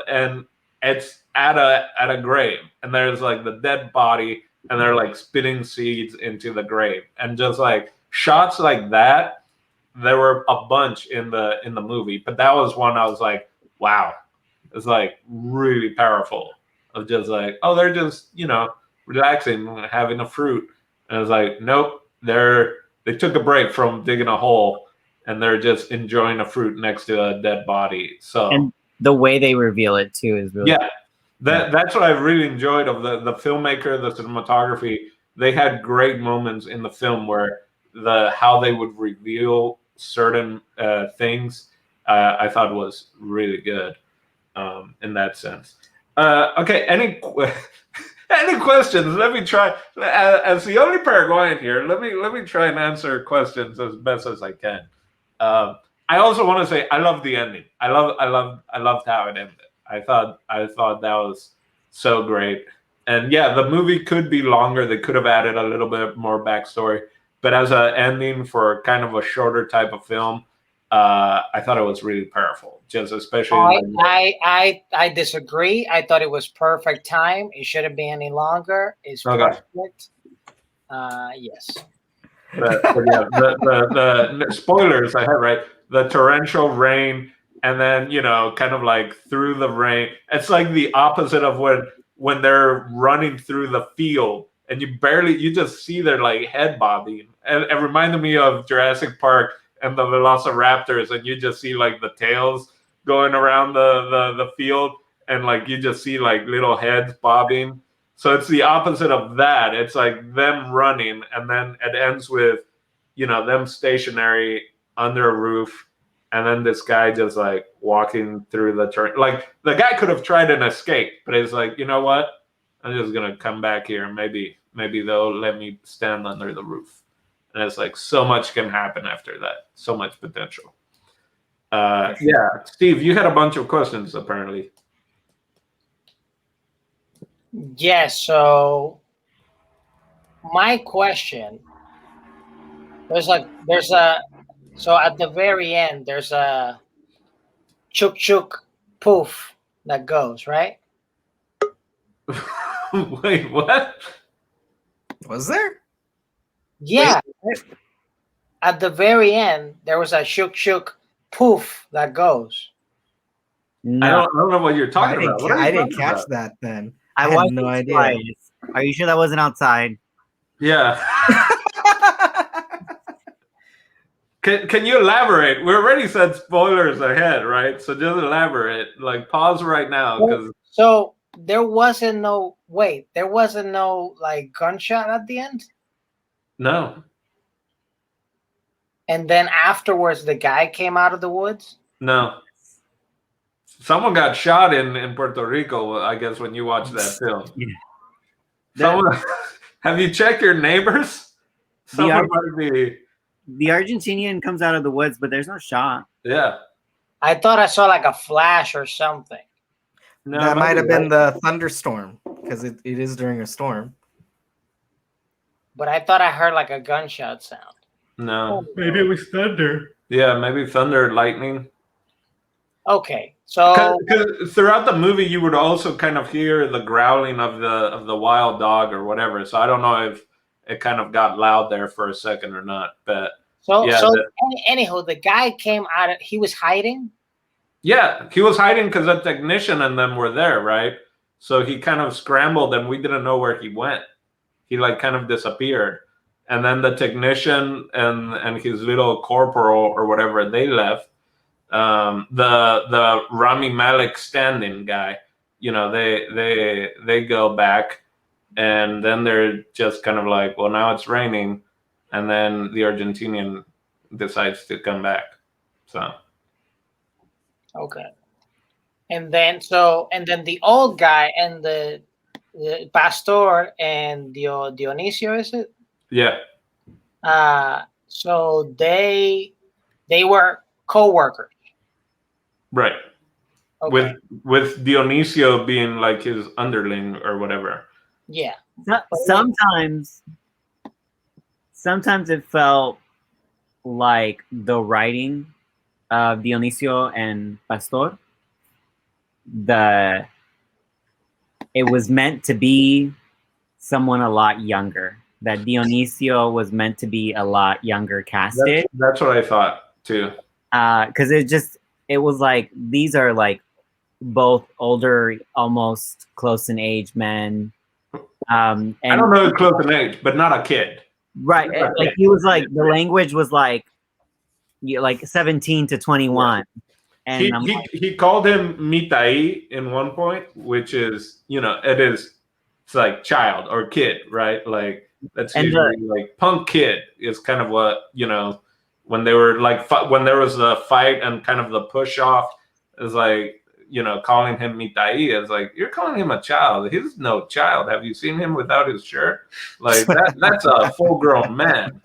and it's at a grave, and there's like the dead body, and they're like spitting seeds into the grave, and just like shots like that. There were a bunch in the movie, but that was one I was like, wow, it's like really powerful. Of just like, oh, they're just relaxing, having a fruit, and I was like, nope, they took a break from digging a hole, and they're just enjoying a fruit next to a dead body. So and the way they reveal it too is really that's what I really enjoyed of the filmmaker, the cinematography. They had great moments in the film where how they would reveal certain things, I thought was really good in that sense. Okay, any questions? Let me try. As the only Paraguayan here, let me try and answer questions as best as I can. I also want to say I love the ending. I loved how it ended. I thought that was so great. And yeah, the movie could be longer. They could have added a little bit more backstory. But as an ending for kind of a shorter type of film, I thought it was really powerful. Just especially. I disagree. I thought it was perfect time. It shouldn't be any longer. It's perfect. Yes. But yeah, the spoilers I had right. The torrential rain and then kind of like through the rain. It's like the opposite of when they're running through the field and you just see their like head bobbing. And it reminded me of Jurassic Park and the Velociraptors, and you just see like the tails going around the field, and like you just see like little heads bobbing. So it's the opposite of that. It's like them running, and then it ends with them stationary under a roof, and then this guy just like walking through the turn. Like the guy could have tried an escape, but it's like, you know what? I'm just gonna come back here, and maybe they'll let me stand under the roof. And it's like so much can happen after that. So much potential. Yeah, Steve, you had a bunch of questions apparently. Yes. So my question, so at the very end there's a chuk chuk poof that goes, right? Wait, what? Was there? Yeah. At the very end there was a shuk shuk poof that goes. No, I don't know what you're talking about. What are you I didn't talking catch about? that then. I had watched no it idea. twice. Are you sure that wasn't outside? Yeah. Can you elaborate? We already said spoilers ahead, right? So just elaborate. Like pause right now because So there wasn't no like gunshot at the end, no. and then afterwards the guy came out of the woods. No. Someone got shot in Puerto Rico, I guess, when you watched that film. Yeah. Someone, have you checked your neighbors? Someone might be. The Argentinian comes out of the woods, but there's no shot. Yeah. I thought I saw like a flash or something. No, That might have maybe, been the thunderstorm because it is during a storm. But I thought I heard like a gunshot sound. No. Maybe it was thunder. Yeah, maybe thunder, lightning. Okay, so Because throughout the movie, you would also kind of hear the growling of the wild dog or whatever. So I don't know if it kind of got loud there for a second or not. But yeah, anyhow, the guy came out. He was hiding. yeah, he was hiding because the technician and them were there, right? So he kind of scrambled, and we didn't know where he went. He like kind of disappeared, and then the technician and his little corporal or whatever, they left. The Rami Malek stand-in guy, they go back, and then they're just kind of like, well, now it's raining, and then the Argentinian decides to come back. So Okay, and then the old guy and the pastor and Dionisio, is it? yeah, So they were co-workers. right. Okay. With Dionisio being like his underling or whatever. Yeah. Sometimes it felt like the writing of Dionisio and Pastor. It was meant to be someone a lot younger. That Dionisio was meant to be a lot younger casted. That's what I thought too. Because it was like these are like both older, almost close in age men. And I don't know close in age, but not a kid. Right. Like he was like the language was like 17 to 21. And he called him Mitai in one point, which is, it's like child or kid, right? Like that's usually like punk kid is kind of what, when they were like, when there was a fight and kind of the push off is like, calling him Mitai is like, you're calling him a child. He's no child. Have you seen him without his shirt? Like that's a full grown man.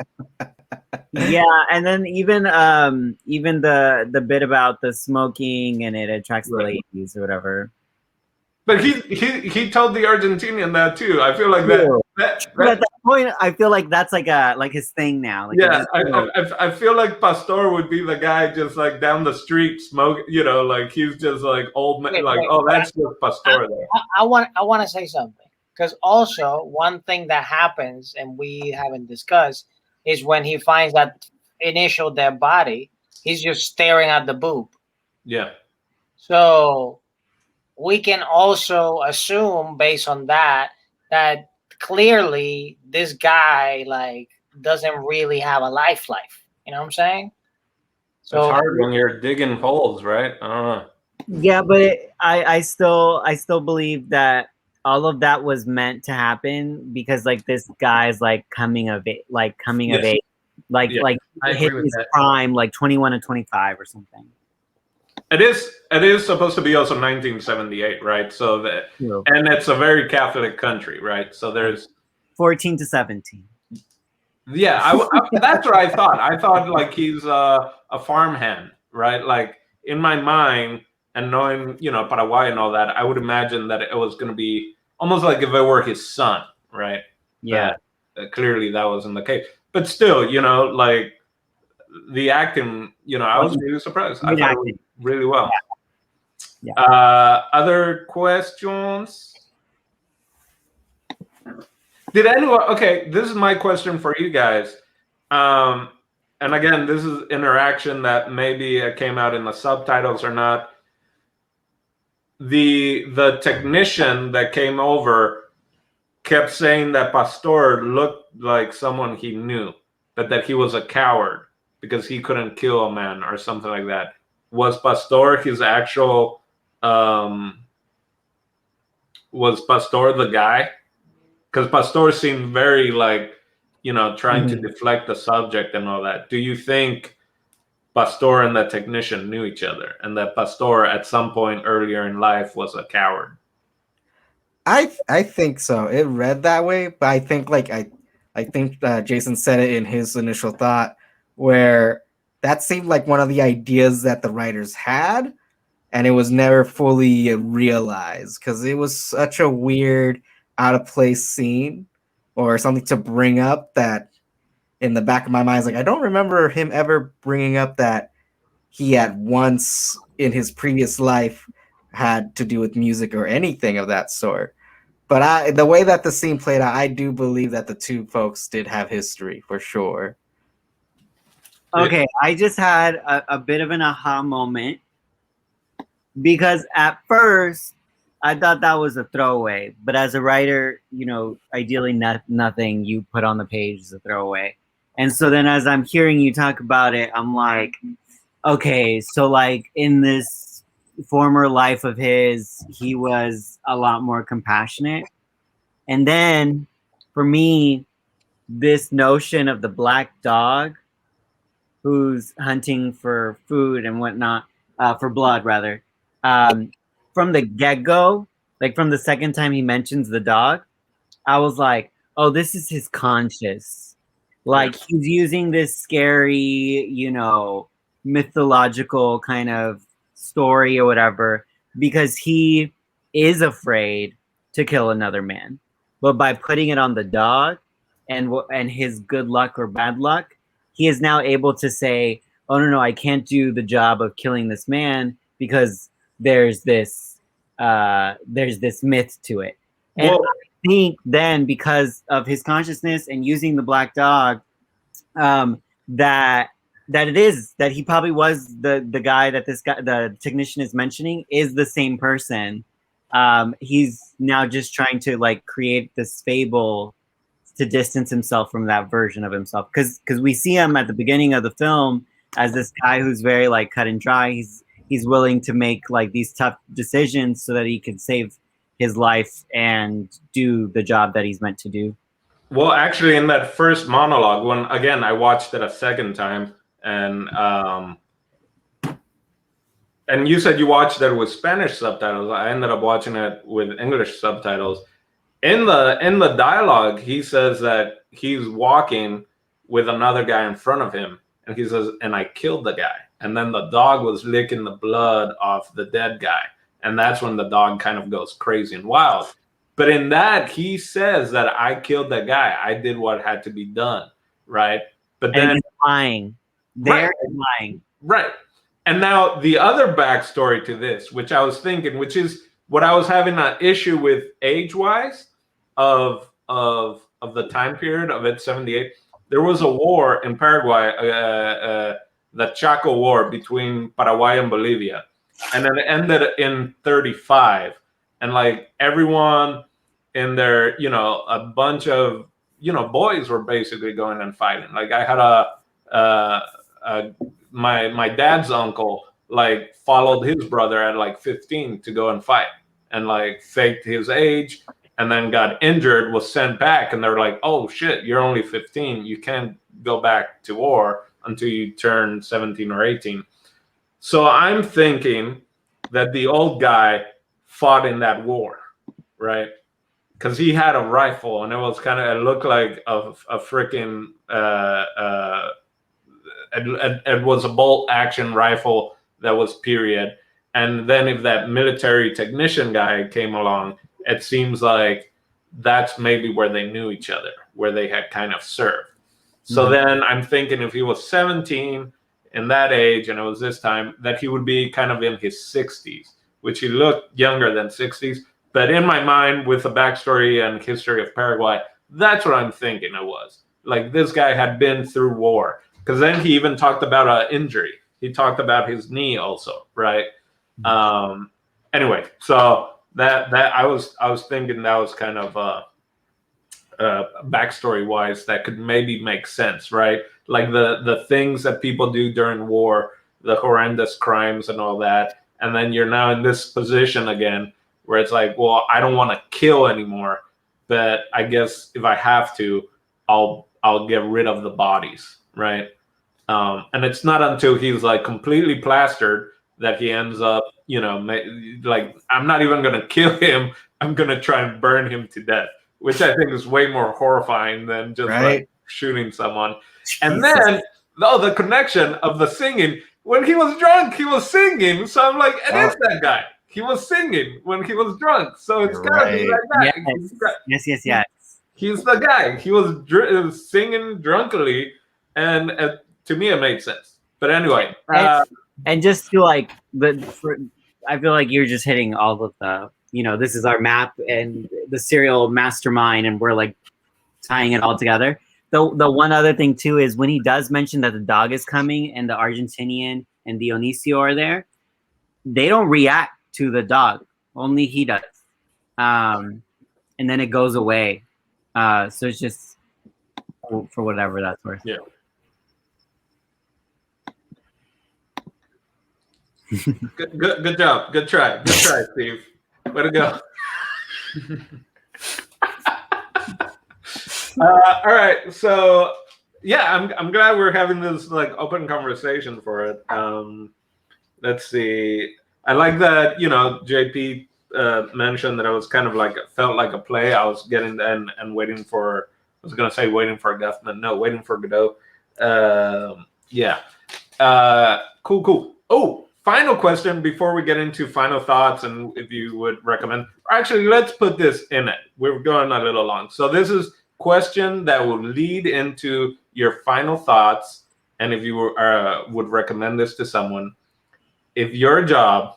Yeah, and then even the bit about the smoking and it attracts the ladies or whatever. But he told the Argentinian that too. I feel like that at that point, I feel like that's like his thing now. Like yeah, I feel like Pastor would be the guy just like down the street smoke. Like he's just like old man. That's just Pastor there. I want to say something, because also one thing that happens and we haven't discussed is when he finds that initial dead body, he's just staring at the boob. Yeah. So we can also assume based on that clearly this guy like doesn't really have a life. You know what I'm saying? So it's So hard when you're digging holes, right? I don't know. Yeah, but I still believe that all of that was meant to happen because like this guy's like coming of age, Yes. like Yeah, I hit agree with his that. prime like 21 to 25 or something. It is supposed to be also 1978, right? So that, True. and it's a very Catholic country, right? So there's 14 to 17. yeah, that's what I thought. I thought like he's a farmhand, right? Like in my mind, and knowing Paraguay and all that, I would imagine that it was going to be almost like if it were his son, right? Yeah. But clearly that wasn't the case. But still, like the acting, I was really surprised. I thought it was really well. Yeah. Other questions? Did anyone? Okay, this is my question for you guys. And again, this is interaction that maybe it came out in the subtitles or not. The technician that came over kept saying that Pastor looked like someone he knew, but that he was a coward because he couldn't kill a man or something like that. Was Pastor his actual? Was Pastor the guy? Because Pastor seemed very like, trying to deflect the subject and all that. Do you think Pastor and the technician knew each other, and that Pastor at some point earlier in life was a coward? I think so. It read that way, but I think Jason said it in his initial thought, where that seemed like one of the ideas that the writers had, and it was never fully realized because it was such a weird, out of place scene or something to bring up that in the back of my mind is like I don't remember him ever bringing up that he had once in his previous life had to do with music or anything of that sort. But the way that the scene played out, I do believe that the two folks did have history for sure. Okay, I just had a bit of an aha moment because at first I thought that was a throwaway, but as a writer, ideally nothing you put on the page is a throwaway. And so then as I'm hearing you talk about it, I'm like, okay, so like in this former life of his, he was a lot more compassionate. And then for me, this notion of the black dog who's hunting for food and whatnot, for blood rather, from the get-go, like from the second time he mentions the dog, I was like, oh, this is his conscience. Like he's using this scary, mythological kind of story or whatever because he is afraid to kill another man. But by putting it on the dog and his good luck or bad luck, he is now able to say, "Oh no, I can't do the job of killing this man because there's this myth to it." And I think then because of his consciousness and using the black dog, that it is that he probably was the guy that the technician is mentioning is the same person. He's now just trying to like create this fable to distance himself from that version of himself because we see him at the beginning of the film as this guy who's very like cut and dry. He's willing to make like these tough decisions so that he can save his life and do the job that he's meant to do. Well, actually, in that first monologue, when again I watched it a second time, and you said you watched it with Spanish subtitles. I ended up watching it with English subtitles. In the dialogue, he says that he's walking with another guy in front of him, and he says, "And I killed the guy." And then the dog was licking the blood off the dead guy, and that's when the dog kind of goes crazy and wild. But in that, he says that I killed that guy. I did what had to be done, right? But then he's lying. They're lying. Right. And now the other backstory to this, which I was thinking, which is what I was having an issue with age-wise of the time period of it, 78. There was a war in Paraguay, the Chaco War between Paraguay and Bolivia. and then it ended in 35, and like everyone in there, you know, a bunch of, you know, boys were basically going and fighting. Like I had my dad's uncle like followed his brother at like 15 to go and fight, and like faked his age, and then got injured, was sent back, and they're like, oh shit, you're only 15, you can't go back to war until you turn 17 or 18. So I'm thinking that the old guy fought in that war, right? Because he had a rifle, and it was kind of, it looked like a freaking it was a bolt action rifle that was period. And then if that military technician guy came along, it seems like that's maybe where they knew each other, where they had kind of served. So then I'm thinking if he was 17 in that age, and it was this time, that he would be kind of in his 60s, which he looked younger than 60s. But in my mind, with the backstory and history of Paraguay, that's what I'm thinking it was. Like this guy had been through war. Because then he even talked about an injury. He talked about his knee also, right? Anyway, so that I was thinking that was kind of backstory wise that could maybe make sense, right? Like the things that people do during war, the horrendous crimes and all that, and then you're now in this position again where it's like, well, I don't want to kill anymore, but I guess if I have to, I'll get rid of the bodies, right? And it's not until he's like completely plastered that he ends up, you know, like, I'm not even going to kill him. I'm going to try and burn him to death, which I think is way more horrifying than just like shooting someone. And then, the connection of the singing, when he was drunk, he was singing. So I'm like, it is that guy. He was singing when he was drunk. So it's got to be like that. Yes. He's the guy. He was singing drunkily. And to me, it made sense. But anyway. And just to like, I feel like you're just hitting all of the, you know, this is our map and the serial mastermind, and we're like tying it all together. The one other thing too is when he does mention that the dog is coming and the Argentinian and Dionisio are there, they don't react to the dog. Only he does. And then it goes away. So it's just for whatever that's worth. Yeah. Good job. Good try, Steve. Way to go. All right, so yeah, I'm glad we're having this like open conversation for it. Let's see. I like that, you know, JP mentioned that I was kind of like, felt like a play. I was getting and waiting for, I was gonna say waiting for Guthman. No, waiting for Godot. Yeah. Cool. Oh, final question before we get into final thoughts, and if you would recommend. Actually, let's put this in it. We're going a little long. So this is question that will lead into your final thoughts, and if you would recommend this to someone. If your job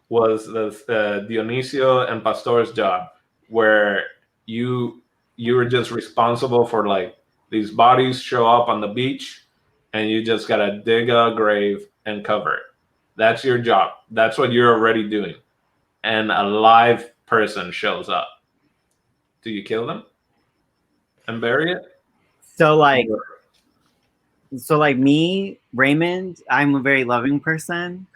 was the Dionisio and Pastor's job, where you were just responsible for like these bodies show up on the beach, and you just gotta dig a grave and cover it. That's your job. That's what you're already doing. And a live person shows up. Do you kill them and bury it? So like me, Raymond, I'm a very loving person.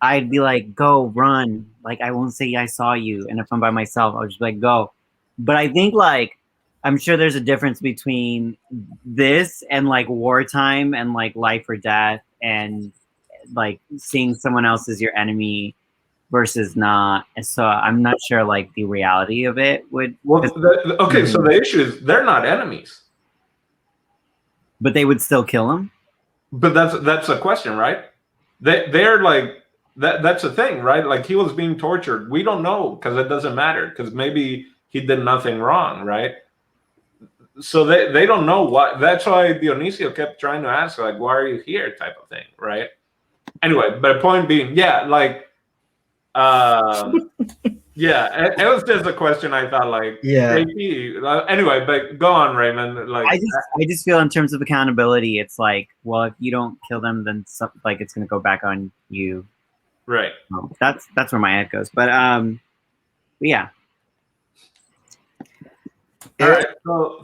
I'd be like, go run. Like, I won't say I saw you. And if I'm by myself, I'll just be like, go. But I think like, I'm sure there's a difference between this and like wartime and like life or death and like seeing someone else as your enemy versus not. And so I'm not sure like the reality of it would. Well, okay, so the issue is they're not enemies. But they would still kill him? But that's a question, right? They're like, that's the thing, right? Like he was being tortured. We don't know because it doesn't matter because maybe he did nothing wrong, right? So they don't know why. That's why Dionisio kept trying to ask, like, why are you here type of thing, right? Anyway, but point being, yeah, like, Yeah, it was just a question I thought like, Yeah. JP. Anyway, but go on, Raymond. Like, I just feel in terms of accountability, it's like, well, if you don't kill them, then like it's gonna go back on you. right. That's where my head goes. But yeah. All right.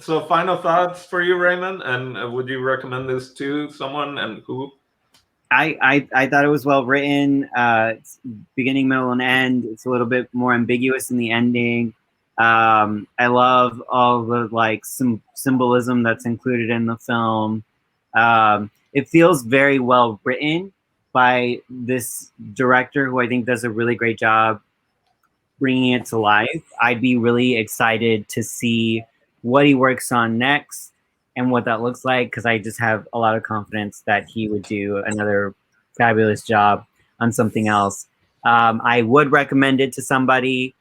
So final thoughts for you, Raymond, and would you recommend this to someone, and who? I thought it was well written. It's beginning, middle, and end. It's a little bit more ambiguous in the ending. I love all the like some symbolism that's included in the film. It feels very well written by this director, who I think does a really great job bringing it to life. I'd be really excited to see what he works on next and what that looks like, because I just have a lot of confidence that he would do another fabulous job on something else. I would recommend it to somebody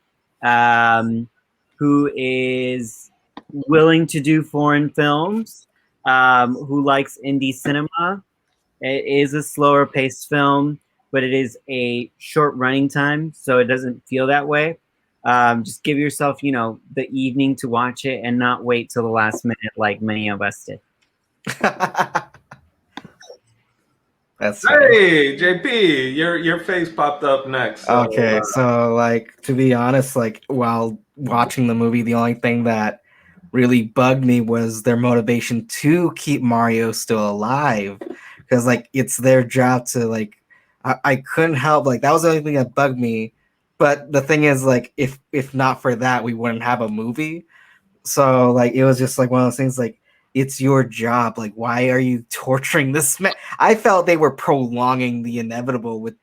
who is willing to do foreign films, who likes indie cinema. It is a slower paced film, but it is a short running time, so it doesn't feel that way. Just give yourself, the evening to watch it and not wait till the last minute like many of us did. That's funny. Hey, JP, your face popped up next. So, Okay, so like to be honest, like while watching the movie, the only thing that really bugged me was their motivation to keep Mario still alive, because like it's their job to like. I couldn't help, like that was the only thing that bugged me. But the thing is, like if not for that, we wouldn't have a movie. So like it was just like one of those things, like it's your job. Like why are you torturing this man? I felt they were prolonging the inevitable with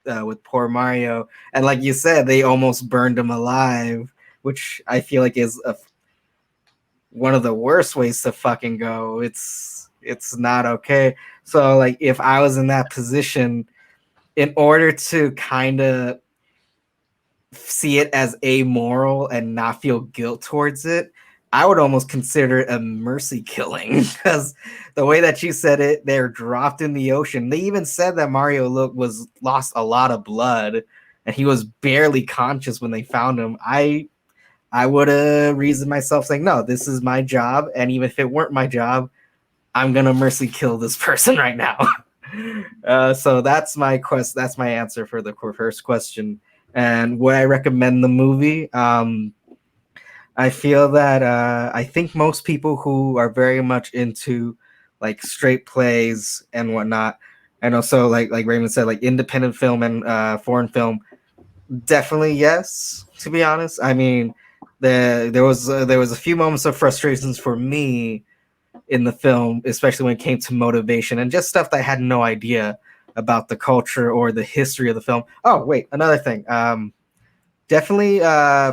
poor Mario, and like you said, they almost burned him alive, which I feel like is one of the worst ways to fucking go. It's not okay. So like if I was in that position, in order to kind of see it as amoral and not feel guilt towards it, I would almost consider it a mercy killing, because the way that you said it, they're dropped in the ocean. They even said that Mario was lost a lot of blood and he was barely conscious when they found him. I would have reasoned myself saying, no, this is my job, and even if it weren't my job, I'm gonna mercy kill this person right now. So that's my That's my answer for the first question. And would I recommend the movie? I feel that I think most people who are very much into like straight plays and whatnot, and also like Raymond said, like independent film and foreign film, definitely yes. To be honest, I mean, there was a few moments of frustrations for me in the film, especially when it came to motivation and just stuff that I had no idea about the culture or the history of the film. Oh wait, another thing. Definitely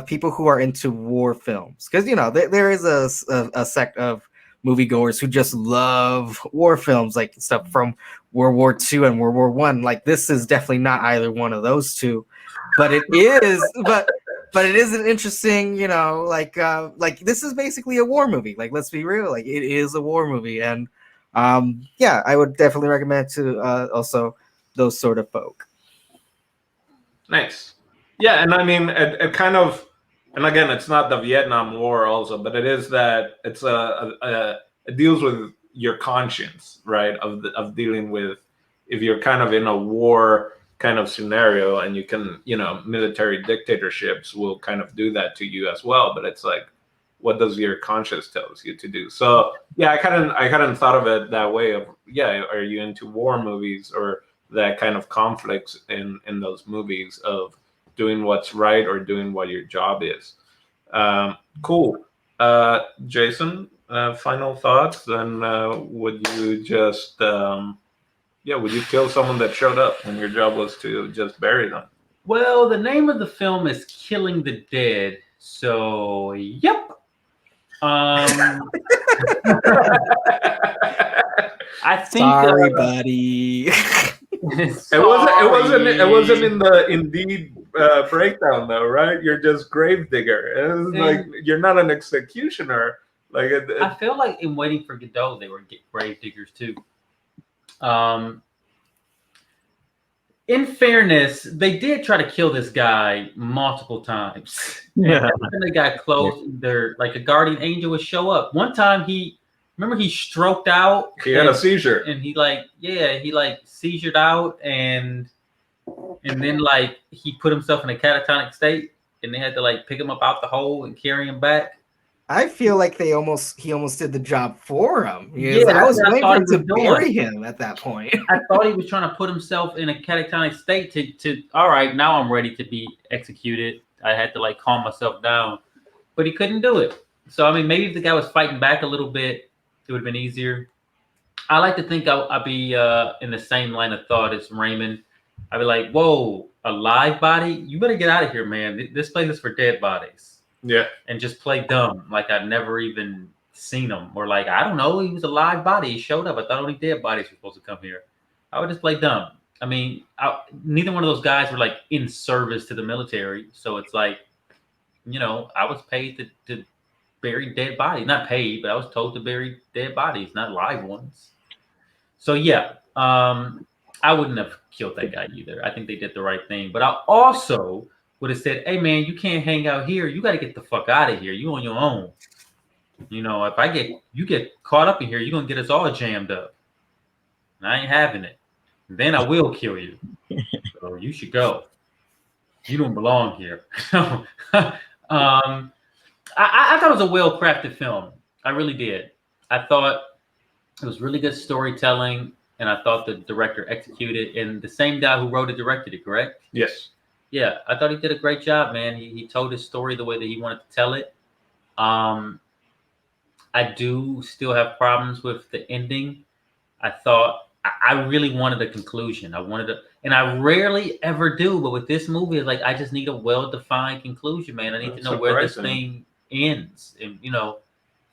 people who are into war films, because there is a sect of moviegoers who just love war films, like stuff from World War II and World War One. Like this is definitely not either one of those two, but it is but it is an interesting, like this is basically a war movie. Like let's be real, like it is a war movie, and yeah, I would definitely recommend it to also those sort of folk. Nice. Yeah, and I mean, it kind of, and again, it's not the Vietnam War also, but it is that it's it deals with your conscience, right? Of dealing with, if you're kind of in a war kind of scenario, and you can, military dictatorships will kind of do that to you as well. But it's like, what does your conscience tells you to do? So yeah, I hadn't thought of it that way. Of yeah, are you into war movies or that kind of conflicts in those movies of doing what's right or doing what your job is? Cool. Jason, final thoughts? Then would you just would you kill someone that showed up and your job was to just bury them? Well, the name of the film is Killing the Dead. So, yep. I think. Sorry, buddy. It wasn't in the Indeed breakdown though, right? You're just gravedigger. It's like you're not an executioner. Like I feel like in Waiting for Godot, they were grave diggers too. in fairness, they did try to kill this guy multiple times. Yeah. And every time they got close, either like a guardian angel would show up. One time he stroked out. He had a seizure. And he seizured out and then like he put himself in a catatonic state and they had to like pick him up out the hole and carry him back. I feel like he almost did the job for him. Yeah, I was waiting for him to doing. bury him at that point. I thought he was trying to put himself in a catatonic state to all right, now I'm ready to be executed. I had to like calm myself down, but he couldn't do it. So I mean, maybe if the guy was fighting back a little bit, it would have been easier. I like to think I'd be in the same line of thought as Raymond. I'd be like, whoa, a live body? You better get out of here, man. This place is for dead bodies. Yeah. And just play dumb, like I'd never even seen him. Or like, I don't know, he was a live body. He showed up. I thought only dead bodies were supposed to come here. I would just play dumb. I mean, neither one of those guys were like in service to the military. So it's like, you know, I was paid to bury dead bodies. Not paid, but I was told to bury dead bodies, not live ones. So yeah, I wouldn't have killed that guy either. I think they did the right thing. But I also would have said, hey man, you can't hang out here. You got to get the fuck out of here. You on your own. You know, if you get caught up in here, you're going to get us all jammed up. And I ain't having it. And then I will kill you. So you should go. You don't belong here. I thought it was a well-crafted film. I really did. I thought it was really good storytelling, and I thought the director executed. And the same guy who wrote it directed it, correct? Yes. Yeah, I thought he did a great job, man. He told his story the way that he wanted to tell it. I do still have problems with the ending. I thought I really wanted a conclusion. And I rarely ever do, but with this movie, it's like I just need a well-defined conclusion, man. I need to know where this thing ends, and you know,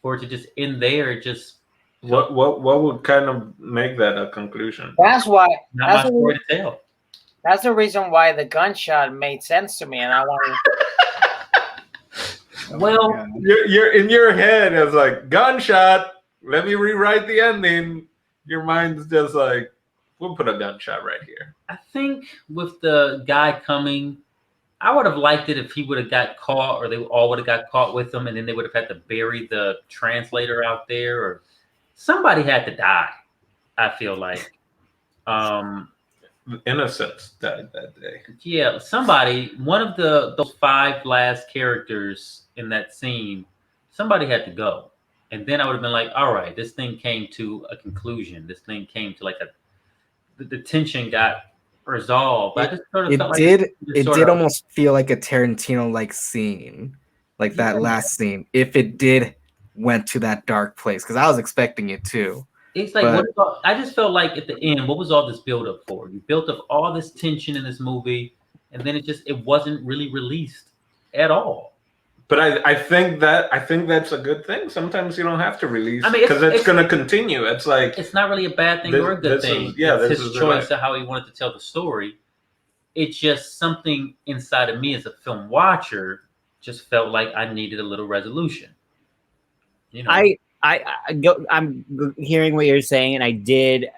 for it to just end there, just what would kind of make that a conclusion? That's why. Not my story to tell. That's the reason why the gunshot made sense to me, and I wanted. Well, you're in your head as like gunshot. Let me rewrite the ending. Your mind's just like, we'll put a gunshot right here. I think with the guy coming, I would have liked it if he would have got caught, or they all would have got caught with him, and then they would have had to bury the translator out there, or somebody had to die. I feel like. Innocents died that day. Yeah, somebody, one of those 5 last characters in that scene, somebody had to go. And then I would have been like, all right, this thing came to a conclusion. This thing came to like the tension got resolved. I just sort of felt like it did almost feel like a Tarantino-like scene, like that last scene, if it did went to that dark place, because I was expecting it too. It's like, I just felt like at the end, what was all this build up for? You built up all this tension in this movie, and then it wasn't really released at all. But I think that's a good thing. Sometimes you don't have to release, because it's going to continue. It's like, it's not really a bad thing or a good thing. It's his choice of how he wanted to tell the story. It's just something inside of me as a film watcher just felt like I needed a little resolution. You know, I'm hearing what you're saying, and I did.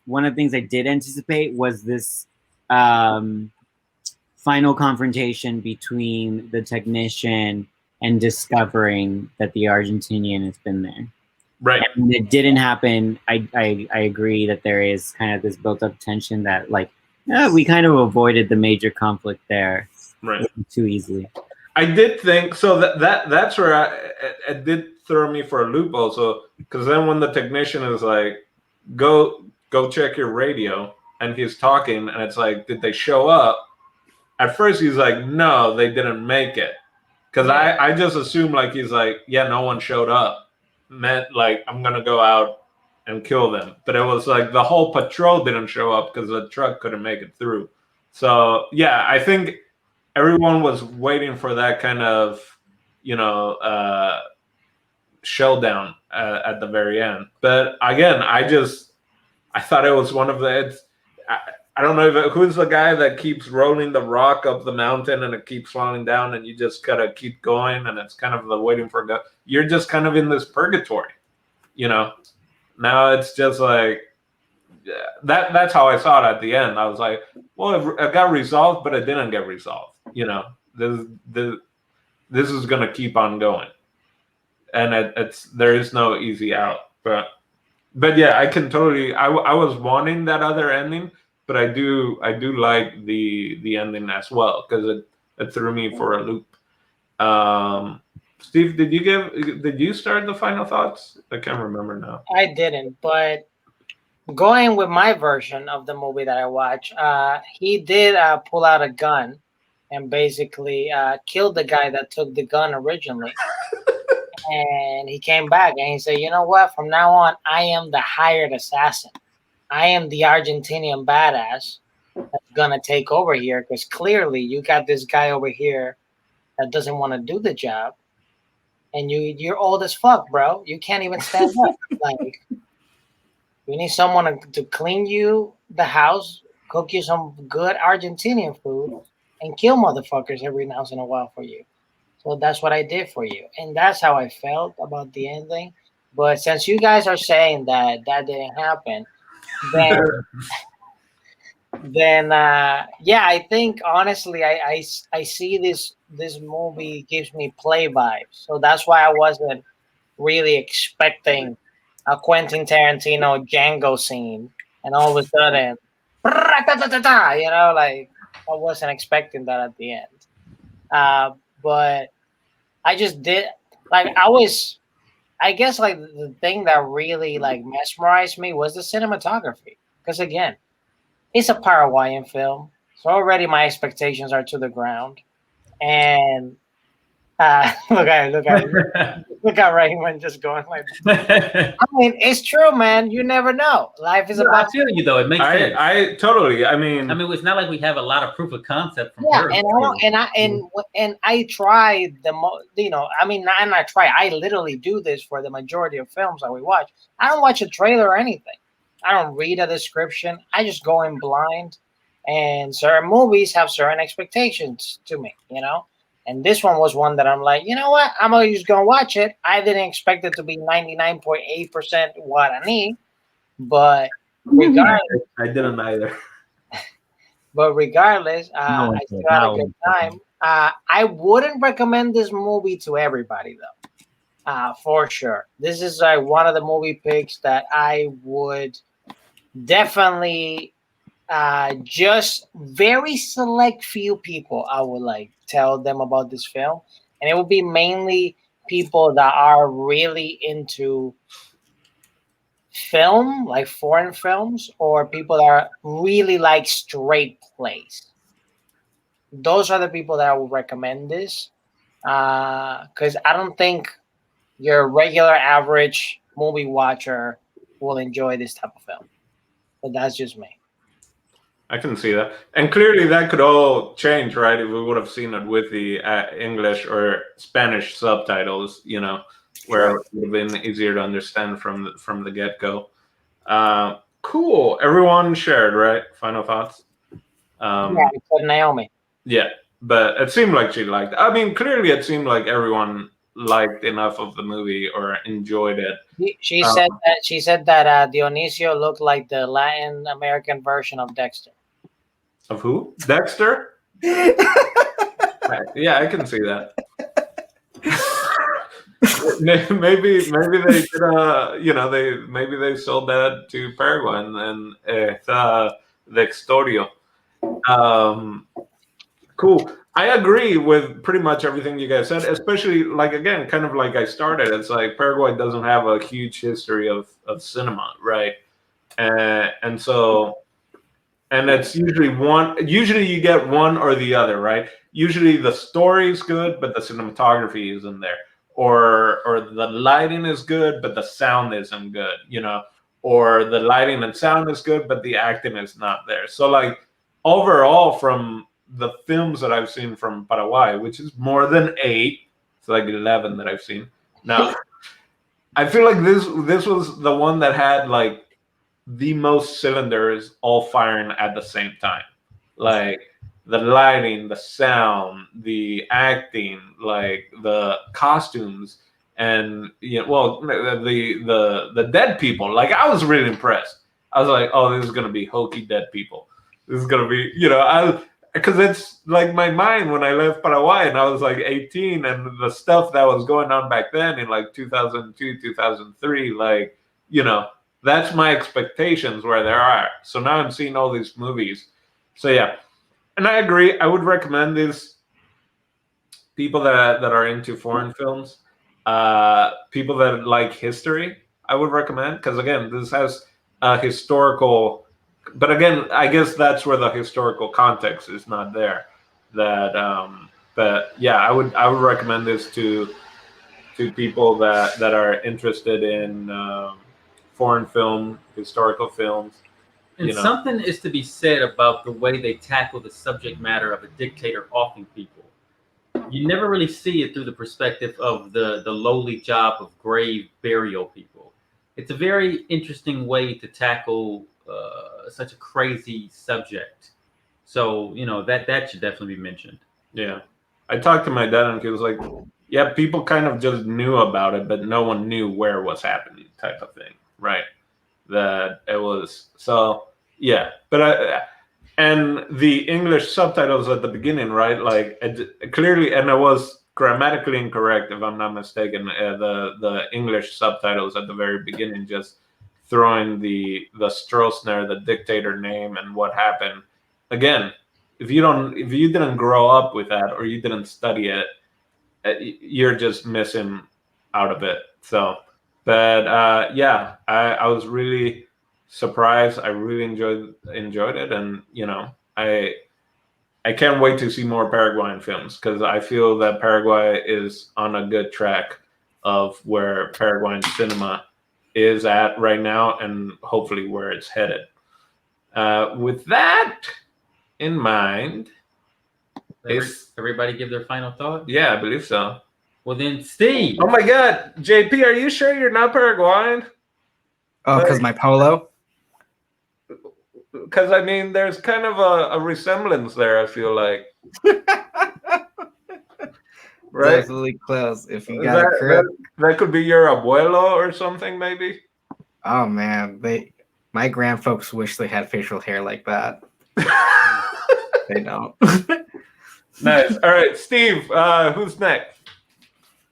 One of the things I did anticipate was this final confrontation between the technician and discovering that the Argentinian has been there. Right. And it didn't happen. I agree that there is kind of this built-up tension that, like, we kind of avoided the major conflict there, right, too easily. I did think so. That's where it did throw me for a loop also, because then when the technician is like, go check your radio, and he's talking, and it's like, did they show up? At first he's like, no, they didn't make it, because I just assumed like he's like, yeah, no one showed up, meant like I'm gonna go out and kill them. But it was like the whole patrol didn't show up because the truck couldn't make it through. So yeah, I think everyone was waiting for that kind of, showdown at the very end. But again, I thought it was one of the. I don't know who's the guy that keeps rolling the rock up the mountain and it keeps falling down, and you just gotta keep going, and it's kind of the waiting for God. You're just kind of in this purgatory, Now it's just like that's how I saw it at the end. I was like, well, it got resolved, but it didn't get resolved. This is gonna keep on going, and there is no easy out. But yeah, I can totally. I was wanting that other ending, but I do like the ending as well because it threw me for a loop. Steve, did you start the final thoughts? I can't remember now. I didn't, but going with my version of the movie that I watched, he did pull out a gun and basically killed the guy that took the gun originally. And he came back and he said, "You know what? From now on, I am the hired assassin. I am the Argentinian badass that's gonna take over here because clearly you got this guy over here that doesn't want to do the job, and you're old as fuck, bro. You can't even stand up. Like, you need someone to clean you the house, cook you some good Argentinian food, and kill motherfuckers every once in a while for you." So that's what I did for you, and that's how I felt about the ending. But since you guys are saying that didn't happen, then yeah, I think honestly, I see this movie gives me play vibes, so that's why I wasn't really expecting a Quentin Tarantino Django scene, and all of a sudden, like I wasn't expecting that at the end. But I just did like I guess like the thing that really like mesmerized me was the cinematography. Because again, it's a Paraguayan film. So already my expectations are to the ground. And look at Raymond just going like that. I mean, it's true, man. You never know. Life is about. I feel you though. It makes sense. I totally. I mean, it's not like we have a lot of proof of concept from Yeah, her. and I try I literally do this for the majority of films that we watch. I don't watch a trailer or anything. I don't read a description. I just go in blind, and certain movies have certain expectations to me, And this one was one that I'm like, you know what? I'm just gonna watch it. I didn't expect it to be 99.8% what I need, but regardless, I didn't either. But regardless, I still had a good time. I wouldn't recommend this movie to everybody, though, for sure. This is like one of the movie picks that I would definitely just very select few people. I would like tell them about this film, and it would be mainly people that are really into film, like foreign films, or people that are really like straight plays. Those are the people that I would recommend this, because I don't think your regular average movie watcher will enjoy this type of film. But that's just me. I can see that, and clearly that could all change, right? If we would have seen it with the English or Spanish subtitles, where it would have been easier to understand from the get go. Cool. Everyone shared, right? Final thoughts. Yeah, except Naomi. Yeah, but it seemed like she liked it. I mean, clearly it seemed like everyone liked enough of the movie or enjoyed it. She said that Dionisio looked like the Latin American version of Dexter. Of who? Dexter? Yeah, I can see that. maybe they did, maybe they sold that to Paraguay and the Extorio. Cool. I agree with pretty much everything you guys said, especially like again, kind of like I started. It's like Paraguay doesn't have a huge history of cinema, right? And so it's usually you get one or the other, right? Usually the story is good, but the cinematography isn't there. Or the lighting is good, but the sound isn't good, or the lighting and sound is good, but the acting is not there. So like overall from the films that I've seen from Paraguay, which is more than 8, it's like 11 that I've seen. Now, I feel like this was the one that had like the most cylinders all firing at the same time. Like the lighting, the sound, the acting, like the costumes, and the dead people. Like I was really impressed. I was like, oh, this is gonna be hokey dead people. this is gonna be, because it's like my mind when I left Paraguay and I was like 18, and the stuff that was going on back then in like 2002, 2003, like, that's my expectations where they are. So now I'm seeing all these movies. So yeah, and I agree. I would recommend this people that are into foreign films, people that like history. I would recommend, because again, this has a historical. But again, I guess that's where the historical context is not there. But yeah, I would recommend this to people that are interested in foreign film, historical films. And something is to be said about the way they tackle the subject matter of a dictator offing people. You never really see it through the perspective of the lowly job of grave burial people. It's a very interesting way to tackle such a crazy subject. So, that should definitely be mentioned. Yeah. I talked to my dad and he was like, yeah, people kind of just knew about it, but no one knew where it was happening, type of thing. Right. That it was. So, yeah. But and the English subtitles at the beginning, right? Like, clearly, and it was grammatically incorrect, if I'm not mistaken. The English subtitles at the very beginning just throwing the Stroessner, the dictator name, and what happened. Again, if you didn't grow up with that or you didn't study it, you're just missing out of it. So, but yeah, I was really surprised. I really enjoyed it, and I can't wait to see more Paraguayan films, because I feel that Paraguay is on a good track of where Paraguayan cinema is at right now, and hopefully where it's headed. With that in mind, everybody give their final thought? Yeah, I believe so. Well then, Steve. Oh my God, JP, are you sure you're not Paraguayan? Oh, because my polo? Because I mean, there's kind of a resemblance there, I feel like. Right? Definitely close. If you got a crib. That could be your abuelo or something, maybe. Oh man, my grandfolks wish they had facial hair like that. They don't. Nice. All right, Steve, who's next?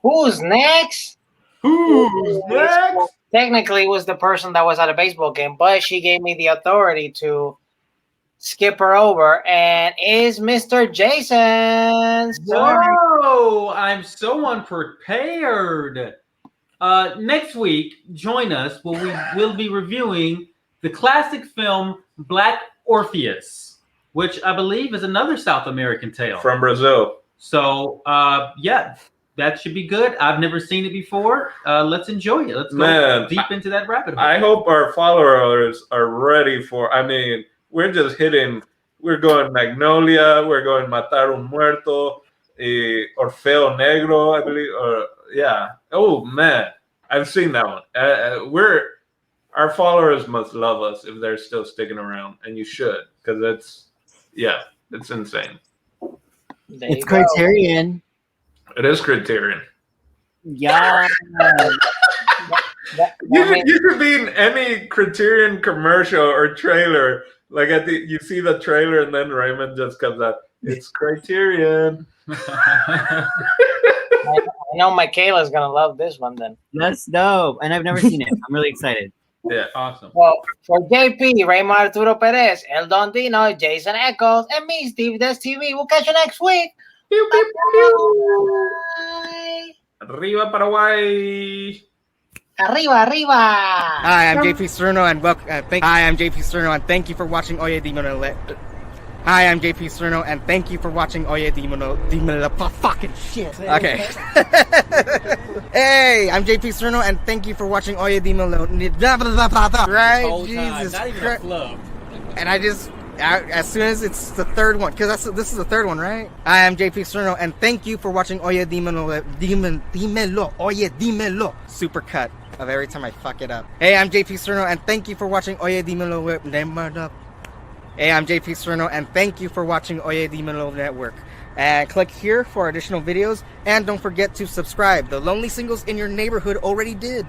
Who's next? Who's next? Technically, it was the person that was at a baseball game, but she gave me the authority to skip her over, and is Mr. Jason. Whoa, I'm so unprepared. Next week, join us where we will be reviewing the classic film Black Orpheus, which I believe is another South American tale. From Brazil. So, yeah, that should be good. I've never seen it before. Let's enjoy it. Let's go deep into that rabbit hole. I hope our followers are ready for, we're just hitting, we're going Magnolia, we're going Matar A Un Muerto, Orfeo Negro, I believe. Yeah. Oh, man. I've seen that one. Our followers must love us if they're still sticking around, and you should, because it's insane. It's Criterion. It is Criterion. Yeah. You could be in any Criterion commercial or trailer. Like you see the trailer, and then Raymond just comes out. It's Criterion. I know Michaela's gonna love this one then. That's dope, and I've never seen it. I'm really excited. Yeah, awesome. Well, for JP, Raymond Arturo Perez, El Don Dino, Jason Echols, and me, Steve Des TV. We'll catch you next week. Pew, pew, pew. Bye. Arriba Paraguay. Arriba, arriba. Hi, I'm JP Serno, and welcome. Hi, I'm JP Serno, and thank you for watching Oye Dimelo. Hi, I'm JP Serno, and thank you for watching Oye Dimelo. Fucking shit. Okay. Hey, I'm JP Serno, and thank you for watching Oye Dimelo. Right? Jesus Christ. And as soon as it's the third one, because this is the third one, right? I am JP Serno, and thank you for watching Oye Dimelo. Oye Dimelo. Super cut of every time I fuck it up. Hey, I'm JP Serno, and thank you for watching Oye Dimelo. Hey, I'm JP Serno, and thank you for watching Oye Dimelo Network. And click here for additional videos, and don't forget to subscribe. The lonely singles in your neighborhood already did.